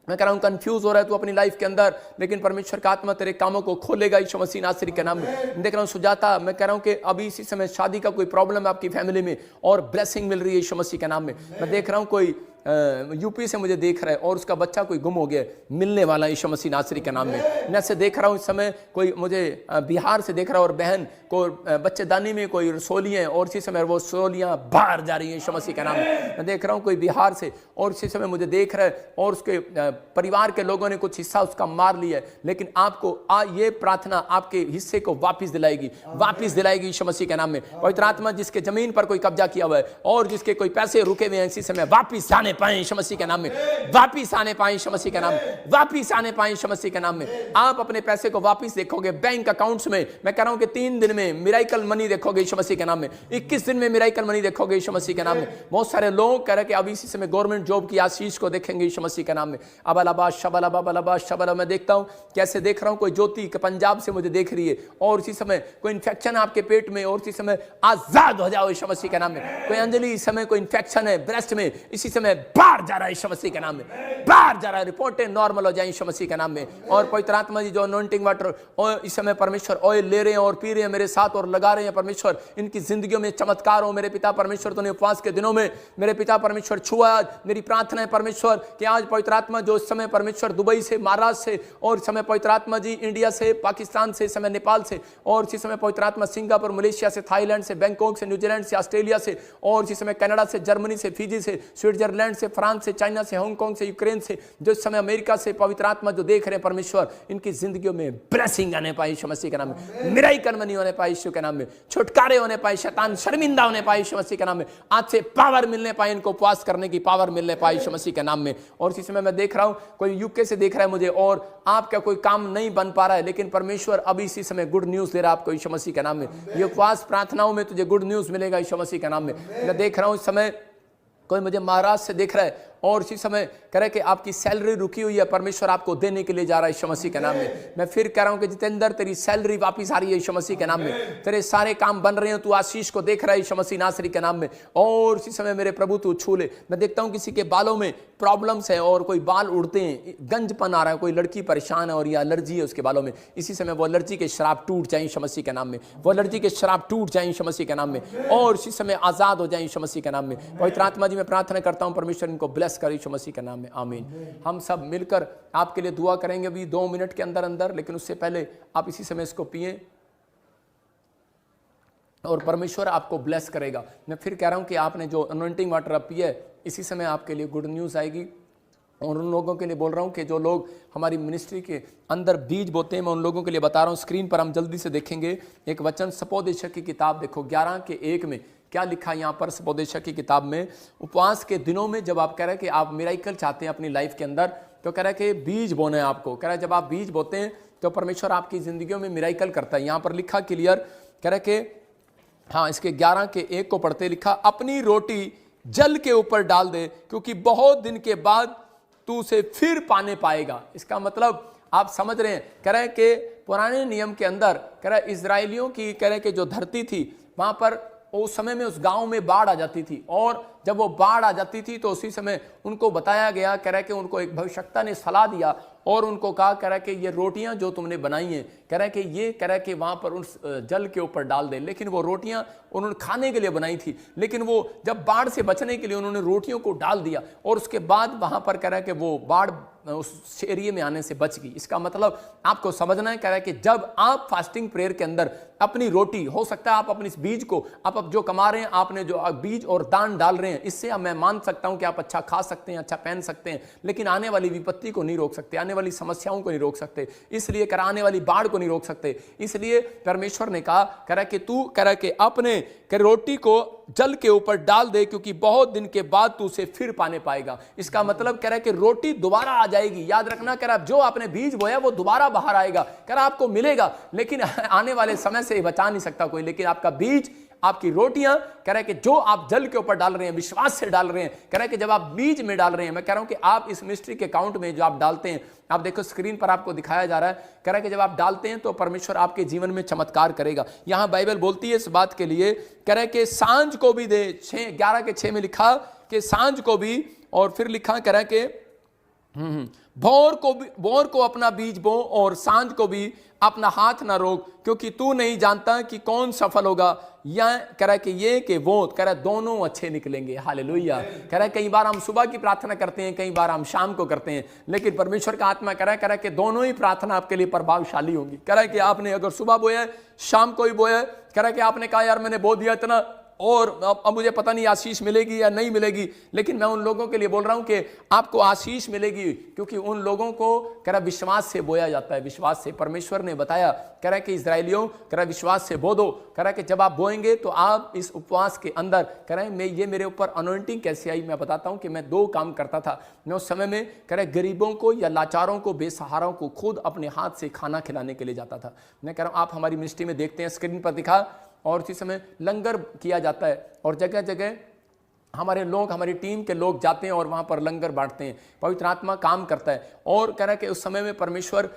मैं कह रहा हूं कंफ्यूज हो रहा है तू अपनी लाइफ के अंदर, लेकिन परमेश्वर का आत्मा तेरे कामों को खोलेगा यीशु मसीह नासरी के नाम में। देख रहा हूं सुजाता, मैं कह रहा हूं कि अभी इसी समय शादी का कोई प्रॉब्लम है आपकी फैमिली में और ब्लेसिंग मिल रही है यीशु मसीह के नाम में। मैं देख रहा हूं कोई यूपी से मुझे देख रहा है और उसका बच्चा कोई गुम हो गया, मिलने वाला यीशु मसीह नासरी के नाम में। मैं से देख रहा हूं इस समय कोई मुझे बिहार से देख रहा है और बहन को बच्चेदानी में कोई रसोलियाँ हैं और इसी समय वो रसोलियाँ बाहर जा रही है यीशु मसीह के नाम में। मैं देख रहा हूँ कोई बिहार से और इसी समय मुझे देख रहा है और उसके परिवार के लोगों ने कुछ हिस्सा उसका मार लिया है, लेकिन आपको ये प्रार्थना आपके हिस्से को वापस दिलाएगी यीशु मसीह के नाम में। पवित्र आत्मा जिसके जमीन पर कोई कब्जा किया हुआ है और जिसके कोई पैसे रुके हुए हैं इसी समय वापिस आने पाए यीशु मसीह के नाम में, वापिस आने पाए यीशु मसीह के नाम में, वापिस आने पाए यीशु मसीह के नाम में। आप अपने पैसे को वापिस देखोगे बैंक अकाउंट्स में। मैं कह रहा हूं कि 3 दिन में मिराइकल मनी देखोगे यीशु मसीह के नाम में, 21 दिन में मिराइकल मनी देखोगे यीशु मसीह के नाम में। बहुत सारे लोग कह रहे हैं कि अभी इसी समय गवर्नमेंट जॉब की आशीष को देखेंगे यीशु मसीह के नाम में। अबलबा शबलबा बलबा शबलबा। मैं देखता हूं कैसे देख रहा हूं कोई ज्योति पंजाब से मुझे देख रही है और इसी समय कोई इन्फेक्शन आपके पेट में और इसी समय आजाद हो जाओ यीशु मसीह के नाम में। कोई अंजलि इस समय कोई इन्फेक्शन है ब्रेस्ट में, इसी समय बाहर जा रहा है यीशु मसीह के नाम में, बाहर जा रहा है, रिपोर्टें नॉर्मल हो जाए यीशु मसीह के नाम में। और पवित्र आत्मा जी जो अनॉइंटिंग वाटर और इस समय परमेश्वर ऑयल ले रहे हैं और पी रहे हैं मेरे साथ और लगा रहे हैं परमेश्वर, इनकी जिंदगियों में चमत्कार हो मेरे पिता परमेश्वर। तूने उपवास के दिनों में मेरे पिता परमेश्वर छुआ। मेरी प्रार्थना है परमेश्वर कि आज पवित्र आत्मा जो इस समय परमेश्वर दुबई से, महाराष्ट्र से और इस समय पवित्र आत्मा जी इंडिया से, पाकिस्तान से, इस समय नेपाल से और इसी समय पवित्र आत्मा सिंगापुर, मलेशिया से, थाईलैंड से, बैंकॉक से, न्यूजीलैंड से, ऑस्ट्रेलिया से और इसी समय कनाडा से, जर्मनी से, फिजी से, स्विट्जरलैंड से, फ्रांस से, चाइना से, हांगकांग से, यूक्रेन से, जो इस समय अमेरिका से पवित्र आत्मा जो देख रहे हैं परमेश्वर, इनकी जिंदगियों में ब्लेसिंग आने पाए यीशु मसीह के नाम में, मिराइकल मनी होने पाए यीशु के नाम में, छुटकारे होने पाए, शैतान शर्मिंदा होने पाए यीशु मसीह के नाम में, आज से पावर मिलने पाए, इनको उपवास करने की पावर मिलने पाए यीशु मसीह के नाम में। और इसी समय मैं देख रहा हूं कोई यूके से देख रहा है मुझे और आपका कोई काम नहीं बन पा रहा है, लेकिन परमेश्वर अभी इसी समय गुड न्यूज दे रहा है आपको यीशु मसीह के नाम में। ये उपवास प्रार्थनाओं में तुझे गुड न्यूज मिलेगा यीशु मसीह के नाम में। मैं देख रहा हूं इस समय कोई मुझे महाराष्ट्र से देख रहा है और इसी समय कह रहे कि आपकी सैलरी रुकी हुई है, परमेश्वर आपको देने के लिए जा रहा है यीशु मसीह के नाम में। मैं फिर कह रहा हूं कि जितेंद्र तेरी सैलरी वापस आ रही है यीशु मसीह के नाम में, तेरे सारे काम बन रहे हैं, तू आशीष को देख रहा है यीशु मसीह नासरी के नाम में। और इसी समय मेरे प्रभु तू छू ले। मैं देखता हूं किसी के बालों में प्रॉब्लम्स है और कोई बाल उड़ते हैं, गंजपन आ रहा है, कोई लड़की परेशान है और या एलर्जी है उसके बालों में, इसी समय वो एलर्जी के शराब टूट जाए यीशु मसीह के नाम में, वो एलर्जी के शराब टूट जाए यीशु मसीह के नाम में और इसी समय आजाद हो जाए यीशु मसीह के नाम में। पवित्र आत्मा जी मैं प्रार्थना करता हूं परमेश्वर इनको ब्लेस करे यीशु मसीह के नाम में, आमीन। हम सब मिलकर आपके लिए दुआ करेंगे अभी 2 मिनट के अंदर अंदर, लेकिन उससे पहले आप इसी समय इसको पिए और परमेश्वर आपको ब्लेस करेगा। मैं फिर कह रहा हूं कि आपने जो अनॉइंटिंग वाटर अब पिया है, इसी समय आपके लिए गुड न्यूज़ आएगी। और उन लोगों के लिए बोल रहा हूं कि जो लोग हमारी मिनिस्ट्री के अंदर बीज बोते हैं, मैं उन लोगों के लिए बता रहा हूं। स्क्रीन पर हम जल्दी से देखेंगे एक वचन, सपोदेशक की किताब देखो 11:1 में क्या लिखा है यहाँ पर। सपोदेशक की किताब में उपवास के दिनों में जब आप कह रहे हैं कि आप मिराइकल चाहते हैं अपनी लाइफ के अंदर, तो कह रहा है कि बीज बोना है आपको। कह रहा है जब आप बीज बोते हैं तो परमेश्वर आपकी जिंदगियों में मिराइकल करता है। यहाँ पर लिखा क्लियर, कह रहा है कि हाँ, इसके 11:1 को पढ़ते लिखा, अपनी रोटी जल के ऊपर डाल दे क्योंकि बहुत दिन के बाद तू उसे फिर पाने पाएगा। इसका मतलब आप समझ रहे हैं, कह रहे हैं कि पुराने नियम के अंदर कह रहा है इजराइलियों की कह रहे हैं कि जो धरती थी वहां पर उस समय में उस गांव में बाढ़ आ जाती थी और जब वो बाढ़ आ जाती थी तो उसी समय उनको बताया गया, कह रहा है कि उनको एक भविष्यवक्ता ने सलाह दिया और उनको कहा, कह रहा कि ये रोटियां जो तुमने बनाई हैं, कह रहा कि ये, कह रहा कि वहां पर उस जल के ऊपर डाल दे। लेकिन वो रोटियां उन्होंने खाने के लिए बनाई थी, लेकिन वो जब बाढ़ से बचने के लिए उन्होंने रोटियों को डाल दिया और उसके बाद वहां पर कह रहा है कि वो बाढ़ उस एरिया में आने से बच गई। इसका मतलब आपको समझना है, कह रहा है कि जब आप फास्टिंग प्रेयर के अंदर अपनी रोटी, हो सकता है आप अपनी इस बीज को, आप अब जो कमा रहे हैं, आपने जो बीज और दान डाल रहे हैं, इससे अब मैं मान सकता हूं कि आप अच्छा खा सकते हैं, अच्छा पहन सकते हैं, लेकिन आने वाली विपत्ति को नहीं रोक सकते, आने वाली समस्याओं को नहीं रोक सकते, इसलिए कर आने वाली बाढ़ को नहीं रोक सकते। इसलिए परमेश्वर ने कहा, कह रहा कि तू, कह रहा कि अपने रोटी को जल के ऊपर डाल दे, क्योंकि बहुत दिन के बाद तू उसे फिर पाने पाएगा। इसका मतलब कह रहा है कि रोटी दोबारा आ जाएगी। याद रखना, कह रहा जो आपने बीज बोया वो दोबारा बाहर आएगा, कह रहा आपको मिलेगा, लेकिन आने वाले समय से बचा नहीं सकता कोई, लेकिन आपका बीज, आपकी रोटियां, कह रहा है कि जो आप जल के ऊपर डाल रहे हैं, विश्वास से डाल रहे हैं, कह रहा है कि जब आप बीज में डाल रहे हैं, मैं कह रहा हूं कि आप इस मिनिस्ट्री के अकाउंट में जो आप डालते हैं, आप देखो स्क्रीन पर आपको दिखाया जा रहा है, कह रहा है कि जब आप डालते हैं तो परमेश्वर आपके जीवन में चमत्कार करेगा। यहां बाइबल बोलती है इस बात के लिए, कह रहा है कि सांझ को भी दे, 11:6 में लिखा कि सांझ को भी, और फिर लिखा, कह रहा है कि भोर को अपना बीज बो और सांझ को भी अपना हाथ ना रोक, क्योंकि तू नहीं जानता कि कौन सफल होगा, या कह रहा है कि ये कि वो, कह रहा है दोनों अच्छे निकलेंगे। हालेलुया। कह रहा है कई बार हम सुबह की प्रार्थना करते हैं, कई बार हम शाम को करते हैं, लेकिन परमेश्वर का आत्मा कह रहा है कि दोनों ही प्रार्थना आपके लिए प्रभावशाली होंगी। कह रहा है कि आपने अगर सुबह बोया है, शाम को ही बोया है, कह रहा है कि आपने कहा यार मैंने बो दिया इतना और अब मुझे पता नहीं आशीष मिलेगी या नहीं मिलेगी, लेकिन मैं उन लोगों के लिए बोल रहा हूं कि आपको आशीष मिलेगी, क्योंकि उन लोगों को, कह रहा विश्वास से बोया जाता है, विश्वास से। परमेश्वर ने बताया, कह रहा है कि इजराइलियों, कह रहा विश्वास से बो दो, कह रहा है कि जब आप बोएंगे तो आप इस उपवास के अंदर, कह रहा है ये मेरे ऊपर अनॉइंटिंग कैसे आई, मैं बताता हूं कि मैं 2 काम करता था। मैं उस समय में, कह रहा है गरीबों को या लाचारों को, बेसहाराओं को खुद अपने हाथ से खाना खिलाने के लिए जाता था। मैं कह रहा हूं आप हमारी मिनिस्ट्री में देखते हैं, स्क्रीन पर दिखा, और उसी समय लंगर किया जाता है और जगह जगह हमारे लोग, हमारी टीम के लोग जाते हैं और वहाँ पर लंगर बांटते हैं। पवित्र आत्मा काम करता है और कह रहा है कि उस समय में परमेश्वर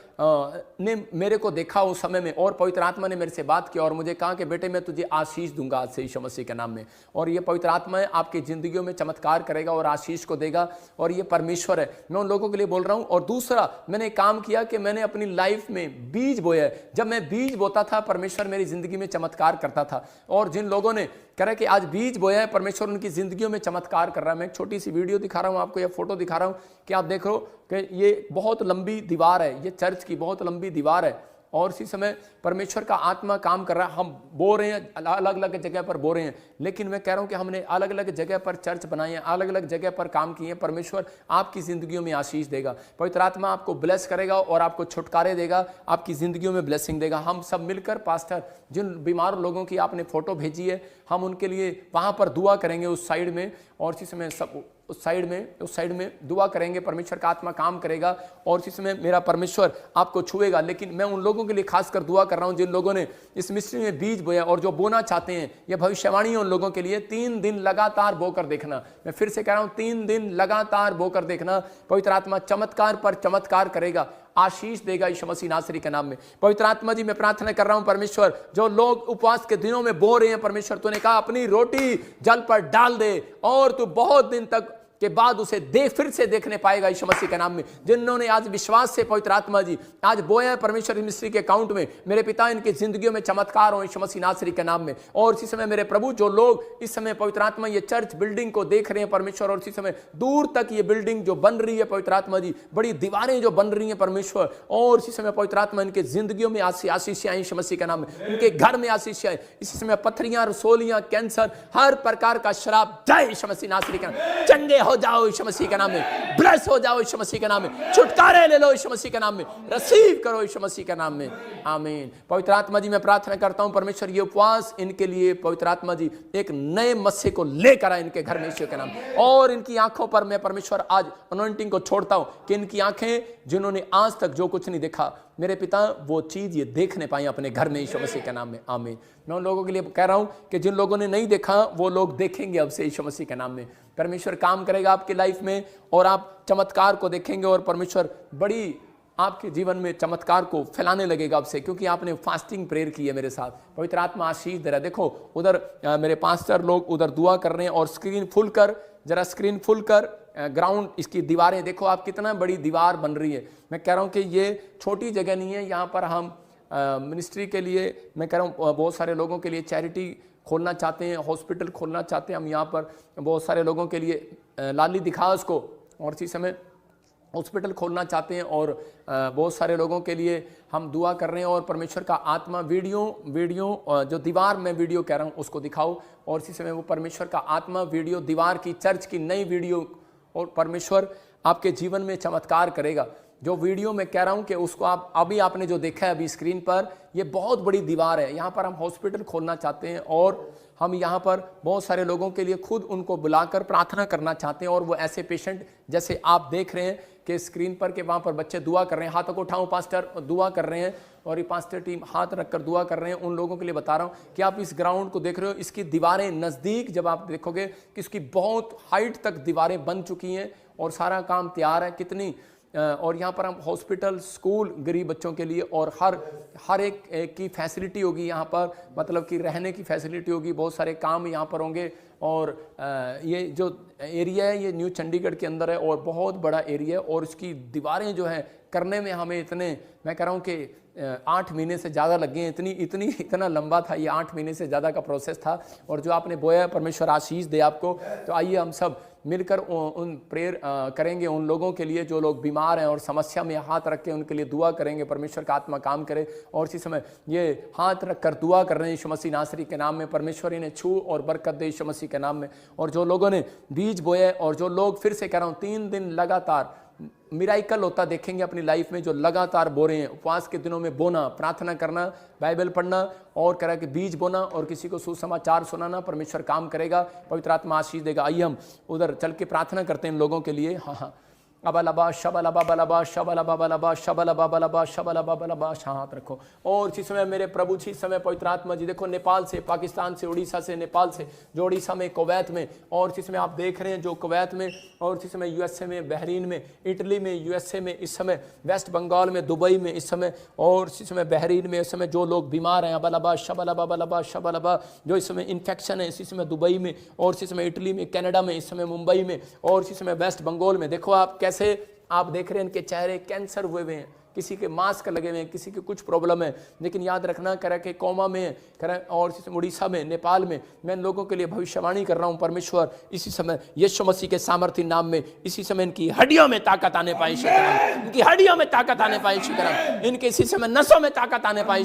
ने मेरे को देखा उस समय में, और पवित्र आत्मा ने मेरे से बात की और मुझे कहा कि बेटे मैं तुझे आशीष दूंगा आज से यीशु मसीह के नाम में। और ये पवित्र आत्मा है, आपकी जिंदगियों में चमत्कार करेगा और आशीष को देगा, और ये परमेश्वर है। मैं उन लोगों के लिए बोल रहा हूँ। और दूसरा मैंने काम किया कि मैंने अपनी लाइफ में बीज बोया है। जब मैं बीज बोता था, परमेश्वर मेरी जिंदगी में चमत्कार करता था। और जिन लोगों ने कह रहा है कि आज बीज बोया है, परमेश्वर उनकी जिंदगियों में चमत्कार कर रहा है। मैं एक छोटी सी वीडियो दिखा रहा हूं आपको, या फोटो दिखा रहा हूं कि आप देख लो कि ये बहुत लंबी दीवार है, ये चर्च की बहुत लंबी दीवार है, और इसी समय परमेश्वर का आत्मा काम कर रहा है। हम बो रहे हैं, अलग अलग जगह पर बो रहे हैं, लेकिन मैं कह रहा हूं कि हमने अलग अलग जगह पर चर्च बनाए हैं, अलग अलग जगह पर काम किए हैं। परमेश्वर आपकी जिंदगियों में आशीष देगा, पवित्र आत्मा आपको ब्लेस करेगा और आपको छुटकारे देगा, आपकी जिंदगियों में ब्लेसिंग देगा। हम सब मिलकर, पास्टर जिन बीमार लोगों की आपने फोटो भेजी है, हम उनके लिए वहां पर दुआ करेंगे उस साइड में, और इसी समय सब उस साइड में दुआ करेंगे। परमेश्वर का आत्मा काम करेगा और इसी समय मेरा परमेश्वर आपको छुएगा। लेकिन मैं उन लोगों के लिए खासकर दुआ कर रहा हूं जिन लोगों ने इस मिस्ट्री में बीज बोया और जो बोना चाहते हैं। यह भविष्यवाणी है उन लोगों के लिए, 3 दिन लगातार बोकर देखना। मैं फिर से कह रहा हूं, 3 दिन लगातार बोकर देखना। पवित्र आत्मा चमत्कार पर चमत्कार करेगा, आशीष देगा यीशु मसीह नासरी के नाम में। पवित्र आत्मा जी मैं प्रार्थना कर रहा हूं परमेश्वर, जो लोग उपवास के दिनों में बो रहे हैं, परमेश्वर तूने कहा अपनी रोटी जल पर डाल दे और तू बहुत दिन तक के बाद उसे फिर से देखने पाएगा यीशु मसीह के नाम में। जिन्होंने आज विश्वास से पवित्र आत्मा जी आज बोया परमेश्वर मिस्त्री के अकाउंट में, मेरे पिता इनकी जिंदगियों में चमत्कार हो यीशु मसीह नासरी के नाम में। और इसी समय मेरे प्रभु, जो लोग इस समय पवित्र आत्मा ये चर्च बिल्डिंग को देख रहे हैं परमेश्वर, और इसी समय दूर तक ये बिल्डिंग जो बन रही है पवित्र आत्मा जी, बड़ी दीवारें जो बन रही हैं परमेश्वर, और इसी समय पवित्र आत्मा इनके जिंदगियों में आशीष आए यीशु मसीह के नाम में, इनके घर में आशीष आए। इसी समय पथरियां, रसोलियां, कैंसर, हर प्रकार का शराब जय यीशु मसीह नासरी के नाम में चंगे हो जाओ यीशु मसीह के नाम में, ब्लेस हो जाओ यीशु मसीह के नाम में, छुटकारे ले लो यीशु मसीह के नाम में, रिसीव करो यीशु मसीह के नाम में, आमीन। पवित्र आत्मा जी मैं प्रार्थना करता हूं परमेश्वर ये उपवास इनके लिए पवित्र आत्मा जी एक नए मस्से को लेकर आए इनके घर में यीशु के नाम, और इनकी आंखों पर मैं परमेश्वर आज अनॉइंटिंग को छोड़ता हूं कि इनकी आंखें जिन्होंने आज तक जो कुछ नहीं देखा मेरे पिता वो चीज ये देखने पाए अपने घर में यीशु मसीह के नाम में, आमीन। मैं उन लोगों के लिए कह रहा हूं कि जिन लोगों ने नहीं देखा वो लोग देखेंगे अब से यीशु मसीह के नाम में। परमेश्वर काम करेगा आपकी लाइफ में और आप चमत्कार को देखेंगे, और परमेश्वर बड़ी आपके जीवन में चमत्कार को फैलाने लगेगा अब से, क्योंकि आपने फास्टिंग प्रेयर की है मेरे साथ। पवित्र आत्मा आशीष दे रहा है। देखो उधर मेरे पास्टर लोग उधर दुआ कर रहे हैं, और स्क्रीन फुल कर, जरा स्क्रीन फुल कर, ग्राउंड, इसकी दीवारें देखो आप, कितना बड़ी दीवार बन रही है। मैं कह रहा हूँ कि ये छोटी जगह नहीं है। यहाँ पर हम मिनिस्ट्री के लिए, मैं कह रहा हूँ बहुत सारे लोगों के लिए चैरिटी खोलना चाहते हैं, हॉस्पिटल खोलना चाहते हैं हम यहाँ पर बहुत सारे लोगों के लिए। लाली दिखा उसको। और इसी समय हॉस्पिटल खोलना चाहते हैं और बहुत सारे लोगों के लिए हम दुआ कर रहे हैं। और परमेश्वर का आत्मा वीडियो जो दीवार में वीडियो कह रहा हूँ उसको दिखाओ। और इसी समय वो परमेश्वर का आत्मा वीडियो, दीवार की, चर्च की नई वीडियो, और परमेश्वर आपके जीवन में चमत्कार करेगा। जो वीडियो मैं कह रहा हूं कि उसको आप अभी आपने जो देखा है अभी स्क्रीन पर, ये बहुत बड़ी दीवार है। यहाँ पर हम हॉस्पिटल खोलना चाहते हैं और हम यहाँ पर बहुत सारे लोगों के लिए खुद उनको बुलाकर प्रार्थना करना चाहते हैं। और वो ऐसे पेशेंट जैसे आप देख रहे हैं कि स्क्रीन पर के वहाँ पर बच्चे दुआ कर रहे हैं, हाथों को उठाऊं पास्टर, दुआ कर रहे हैं। और ये पास्टर टीम हाथ रखकर दुआ कर रहे हैं। उन लोगों के लिए बता रहा हूँ कि आप इस ग्राउंड को देख रहे हो, इसकी दीवारें नज़दीक जब आप देखोगे कि इसकी बहुत हाइट तक दीवारें बन चुकी हैं और सारा काम तैयार है। कितनी और यहाँ पर हम हॉस्पिटल, स्कूल गरीब बच्चों के लिए और हर एक की फैसिलिटी होगी यहाँ पर, मतलब कि रहने की फैसिलिटी होगी, बहुत सारे काम यहाँ पर होंगे। और ये जो एरिया है ये न्यू चंडीगढ़ के अंदर है और बहुत बड़ा एरिया है। और इसकी दीवारें जो है करने में हमें इतने, मैं कह रहा हूँ कि 8 महीने से ज़्यादा लग गए। इतना लंबा था ये, 8 महीने से ज़्यादा का प्रोसेस था। और जो आपने बोया, परमेश्वर आशीष दे आपको। तो आइए हम सब मिलकर उन प्रेयर करेंगे उन लोगों के लिए जो लोग बीमार हैं और समस्या में हाथ रख के उनके लिए दुआ करेंगे। परमेश्वर का आत्मा काम करे। और इसी समय ये हाथ रख कर दुआ कर रहे हैं यीशु मसीह नासरी के नाम में। परमेश्वर इन्हें छू और बरकत दे यीशु मसीह के नाम में। और जो लोगों ने बीज बोया और जो लोग, फिर से कह रहा हूँ, 3 दिन लगातार मिराइकल होता देखेंगे अपनी लाइफ में, जो लगातार बो रहे हैं, उपवास के दिनों में बोना, प्रार्थना करना, बाइबल पढ़ना और कह रहा है कि बीज बोना और किसी को सुसमाचार सुनाना, परमेश्वर काम करेगा, पवित्र आत्मा आशीष देगा। आइए हम उधर चल के प्रार्थना करते हैं इन लोगों के लिए। हाँ, अबलबा शबलबा बलबा शबलबा बलबा शबलबा बलबा शबलबा बलबा। हाथ रखो। और इसी समय मेरे प्रभु जी, समय पवित्र आत्मा जी, देखो नेपाल से, पाकिस्तान से, उड़ीसा से, नेपाल से, जो उड़ीसा में, कुवैत में, और इसी समय आप देख रहे हैं जो कुवैत में, और इसी समय यूएसए में, बहरीन में, इटली में, यूएसए में, इस समय वेस्ट बंगाल में, दुबई में इस समय, और इसी समय बहरीन में इस समय जो लोग बीमार हैं, अबलबा शबलबा बलबा शबलबा, जो इस समय इन्फेक्शन है, इसी समय दुबई में, और इसी समय इटली में, कनाडा में, इस समय मुंबई में, और इसी समय वेस्ट बंगाल में। देखो आप कैसे आप देख रहे हैं इनके चेहरे कैंसर हुए हुए हैं, किसी के मास्क लगे हुए हैं, किसी के कुछ प्रॉब्लम है, लेकिन याद रखना कह रहा कि कोमा में कह रहा, और उड़ीसा में, नेपाल में, मैं इन लोगों के लिए भविष्यवाणी कर रहा हूं। परमेश्वर इसी समय यीशु मसीह के सामर्थ्य नाम में इसी समय इनकी हड्डियों में ताकत आने पाए, इनकी हड्डियों में ताकत आने पाए, इनके इसी समय नसों में ताकत आने पाए,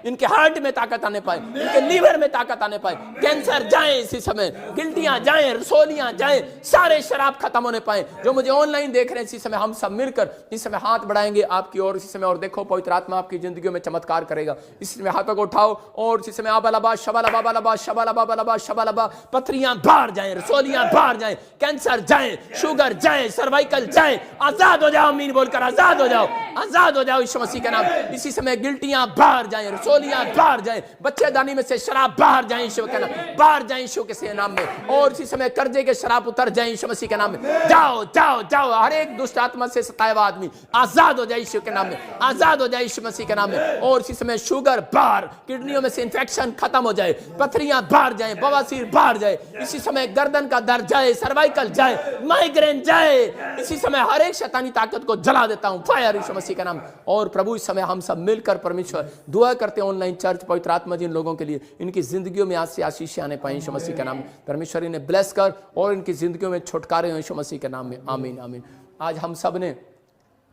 इनके हार्ट में ताकत आने पाए, इनके लीवर में ताकत आने पाए, कैंसर जाए इसी समय, गिल्टियां जाए, रसोलियां जाए, सारे शराब खत्म होने पाए। जो मुझे ऑनलाइन देख रहे हैं इसी समय हम सब मिलकर इस समय हाथ बढ़ाएंगे आपकी ओर इसी समय, और देखो पवित्र आत्मा आपकी जिंदगी में चमत्कार करेगा। इसी समय हाथों को उठाओ और इसी समय आबलबा शबलबा बलबा शबलबा बलबा शबलबा, पथरियां बाहर जाए, रसोलियां बाहर जाए, कैंसर जाए, शुगर जाए, सर्वाइकल जाए, आजाद हो जाओ। आमीन बोलकर आजाद हो जाओ, आजाद हो जाओ यीशु मसीह के नाम। इसी समय गिल्टियां बाहर जाए, रसोलियां बाहर जाए, बच्चेदानी में से शराब बाहर जाए यीशु के नाम, बाहर जाए यीशु के नाम में। और इसी समय कर्जे के शराब उतर जाए यीशु मसीह के नाम में। जाओ जाओ जाओ, हर एक दुष्ट आत्मा से सताया हुआ आदमी आजाद हो जाए यीशु के नाम में, आजाद हो जाए यीशु मसीह के नाम में। और इसी समय शुगर बाहर, किडनियों में से इंफेक्शन खत्म हो जाए, पथरियां बाहर जाए, बवासीर बाहर जाए, इसी समय गर्दन का दर्द जाए, सर्वाइकल जाए, माइग्रेन जाए, इसी समय हर एक शैतानी ताकत को जला देता हूं, फायर यीशु मसीह का नाम। और प्रभु इस समय हम सब मिलकर परमेश्वर दुआ करते हैं ऑनलाइन चर्च, पवित्र आत्मा जी इन लोगों के लिए, इनकी जिंदगियों में आज से आशीष आने पाए यीशु मसीह के नाम में। परमेश्वर इन्हें ब्लेस कर और इनकी जिंदगियों में छुटकारे हो यीशु मसीह के नाम में। आमीन आमीन। आज हम सब ने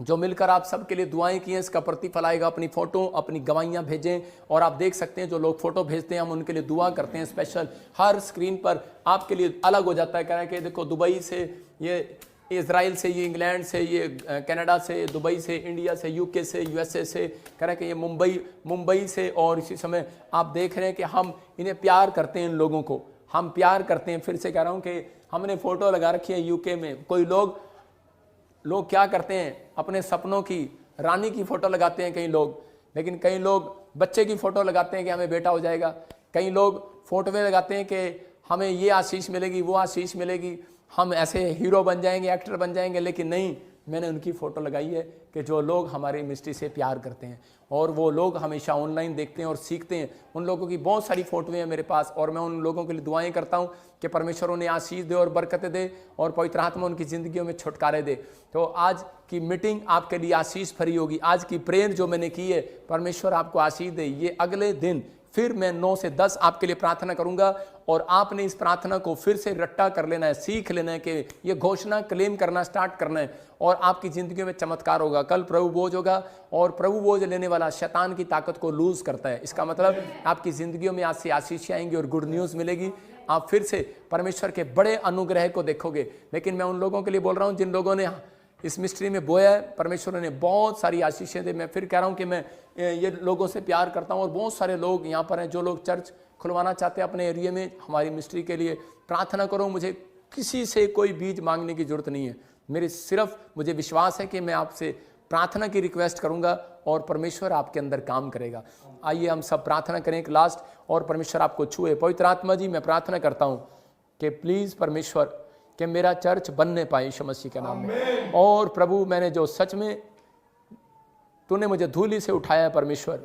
जो मिलकर आप सबके लिए दुआएं की हैं, इसका प्रतिफल आएगा। अपनी फोटो, अपनी गवाहियां भेजें, और आप देख सकते हैं जो लोग फोटो भेजते हैं हम उनके लिए दुआ करते हैं स्पेशल। हर स्क्रीन पर आपके लिए अलग हो जाता है, कह रहा है कि देखो दुबई से, ये इजराइल से, ये इंग्लैंड से, ये कनाडा से, दुबई से, इंडिया से, यूके से, यूएसए से, कह रहा है कि ये मुंबई से। और इसी समय आप देख रहे हैं कि हम इन्हें प्यार करते हैं, इन लोगों को हम प्यार करते हैं। फिर से कह रहा हूँ कि हमने फोटो लगा रखी है यूके में। कोई लोग क्या करते हैं, अपने सपनों की रानी की फोटो लगाते हैं कई लोग, लेकिन कई लोग बच्चे की फोटो लगाते हैं कि हमें बेटा हो जाएगा। कई लोग फोटो में लगाते हैं कि हमें ये आशीष मिलेगी, वो आशीष मिलेगी, हम ऐसे हीरो बन जाएंगे, एक्टर बन जाएंगे। लेकिन नहीं, मैंने उनकी फ़ोटो लगाई है कि जो लोग हमारे मिनिस्ट्री से प्यार करते हैं और वो लोग हमेशा ऑनलाइन देखते हैं और सीखते हैं। उन लोगों की बहुत सारी फ़ोटोएं हैं मेरे पास और मैं उन लोगों के लिए दुआएं करता हूं कि परमेश्वर उन्हें आशीष दे और बरकतें दे और पवित्र आत्मा उनकी ज़िंदगियों में छुटकारे दे। तो आज की मीटिंग आपके लिए आशीष भरी होगी। आज की प्रेयर जो मैंने की है, परमेश्वर आपको आशीष दे। ये अगले दिन फिर मैं 9 से 10 आपके लिए प्रार्थना करूंगा और आपने इस प्रार्थना को फिर से रट्टा कर लेना है, सीख लेना है कि ये घोषणा क्लेम करना स्टार्ट करना है और आपकी ज़िंदगी में चमत्कार होगा। कल प्रभु बोझ होगा और प्रभु बोझ लेने वाला शैतान की ताकत को लूज करता है। इसका मतलब आपकी ज़िंदगियों में आज से आशीष आएंगी और गुड न्यूज़ मिलेगी। आप फिर से परमेश्वर के बड़े अनुग्रह को देखोगे। लेकिन मैं उन लोगों के लिए बोल रहा हूँ जिन लोगों ने इस मिस्ट्री में बोया है, परमेश्वर ने बहुत सारी आशीषें दे। मैं फिर कह रहा हूँ कि मैं ये लोगों से प्यार करता हूँ और बहुत सारे लोग यहाँ पर हैं जो लोग चर्च खुलवाना चाहते हैं अपने एरिया में। हमारी मिस्ट्री के लिए प्रार्थना करो। मुझे किसी से कोई बीज मांगने की जरूरत नहीं है। मेरे सिर्फ मुझे विश्वास है कि मैं आपसे प्रार्थना की रिक्वेस्ट करूंगा और परमेश्वर आपके अंदर काम करेगा। आइए हम सब प्रार्थना करें एक लास्ट, और परमेश्वर आपको छुए। पवित्र आत्मा जी, मैं प्रार्थना करता हूँ कि प्लीज़ परमेश्वर कि मेरा चर्च बनने पाए यीशु मसीह के नाम में। और प्रभु, मैंने जो सच में तूने मुझे धूली से उठाया है परमेश्वर,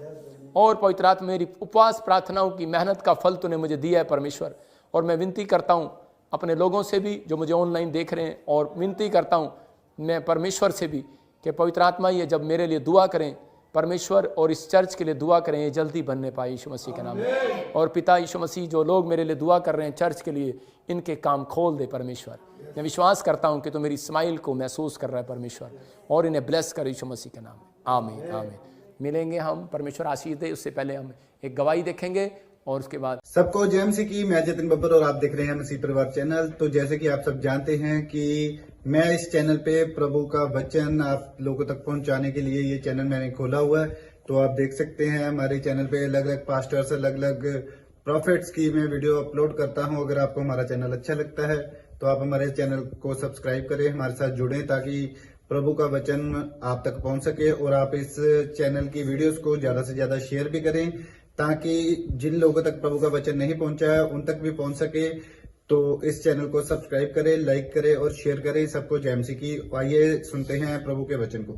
और पवित्र आत्मा मेरी उपवास प्रार्थनाओं की मेहनत का फल तूने मुझे दिया है परमेश्वर। और मैं विनती करता हूँ अपने लोगों से भी जो मुझे ऑनलाइन देख रहे हैं, और विनती करता हूँ मैं परमेश्वर से भी कि पवित्र आत्मा ये जब मेरे लिए दुआ करें परमेश्वर, और इस चर्च के लिए दुआ करें, ये जल्दी बनने पाए यीशु मसीह के नाम में। और पिता यीशु मसीह, जो लोग मेरे लिए दुआ कर रहे हैं चर्च के लिए, इनके काम खोल दे परमेश्वर। मैं विश्वास करता हूं कि तो मेरी स्माइल को महसूस कर रहा है परमेश्वर, और इन्हें ब्लेस कर यीशु मसीह के नाम में। आमीन आमीन। मिलेंगे हम, परमेश्वर आशीष दे। उससे पहले हम एक गवाही देखेंगे और उसके बाद सबको जय मसीह की। मैं जतिन बब्बर और आप देख रहे हैं मसीह परिवार चैनल। तो जैसे कि आप सब जानते हैं कि मैं इस चैनल पे प्रभु का वचन आप लोगों तक पहुंचाने के लिए ये चैनल मैंने खोला हुआ है। तो आप देख सकते हैं हमारे चैनल पे अलग अलग पास्टर्स, अलग अलग प्रॉफिट्स की मैं वीडियो अपलोड करता हूं। अगर आपको हमारा चैनल अच्छा लगता है तो आप हमारे चैनल को सब्सक्राइब करें, हमारे साथ जुड़ें, ताकि प्रभु का वचन आप तक पहुंच सके। और आप इस चैनल की वीडियोस को ज्यादा से ज्यादा शेयर भी करें, ताकि जिन लोगों तक प्रभु का वचन नहीं पहुंचा है उन तक भी पहुंच सके। तो इस चैनल को सब्सक्राइब करें, लाइक करें और शेयर करें। सबको जय मसीह की। आइए सुनते हैं प्रभु के वचन को।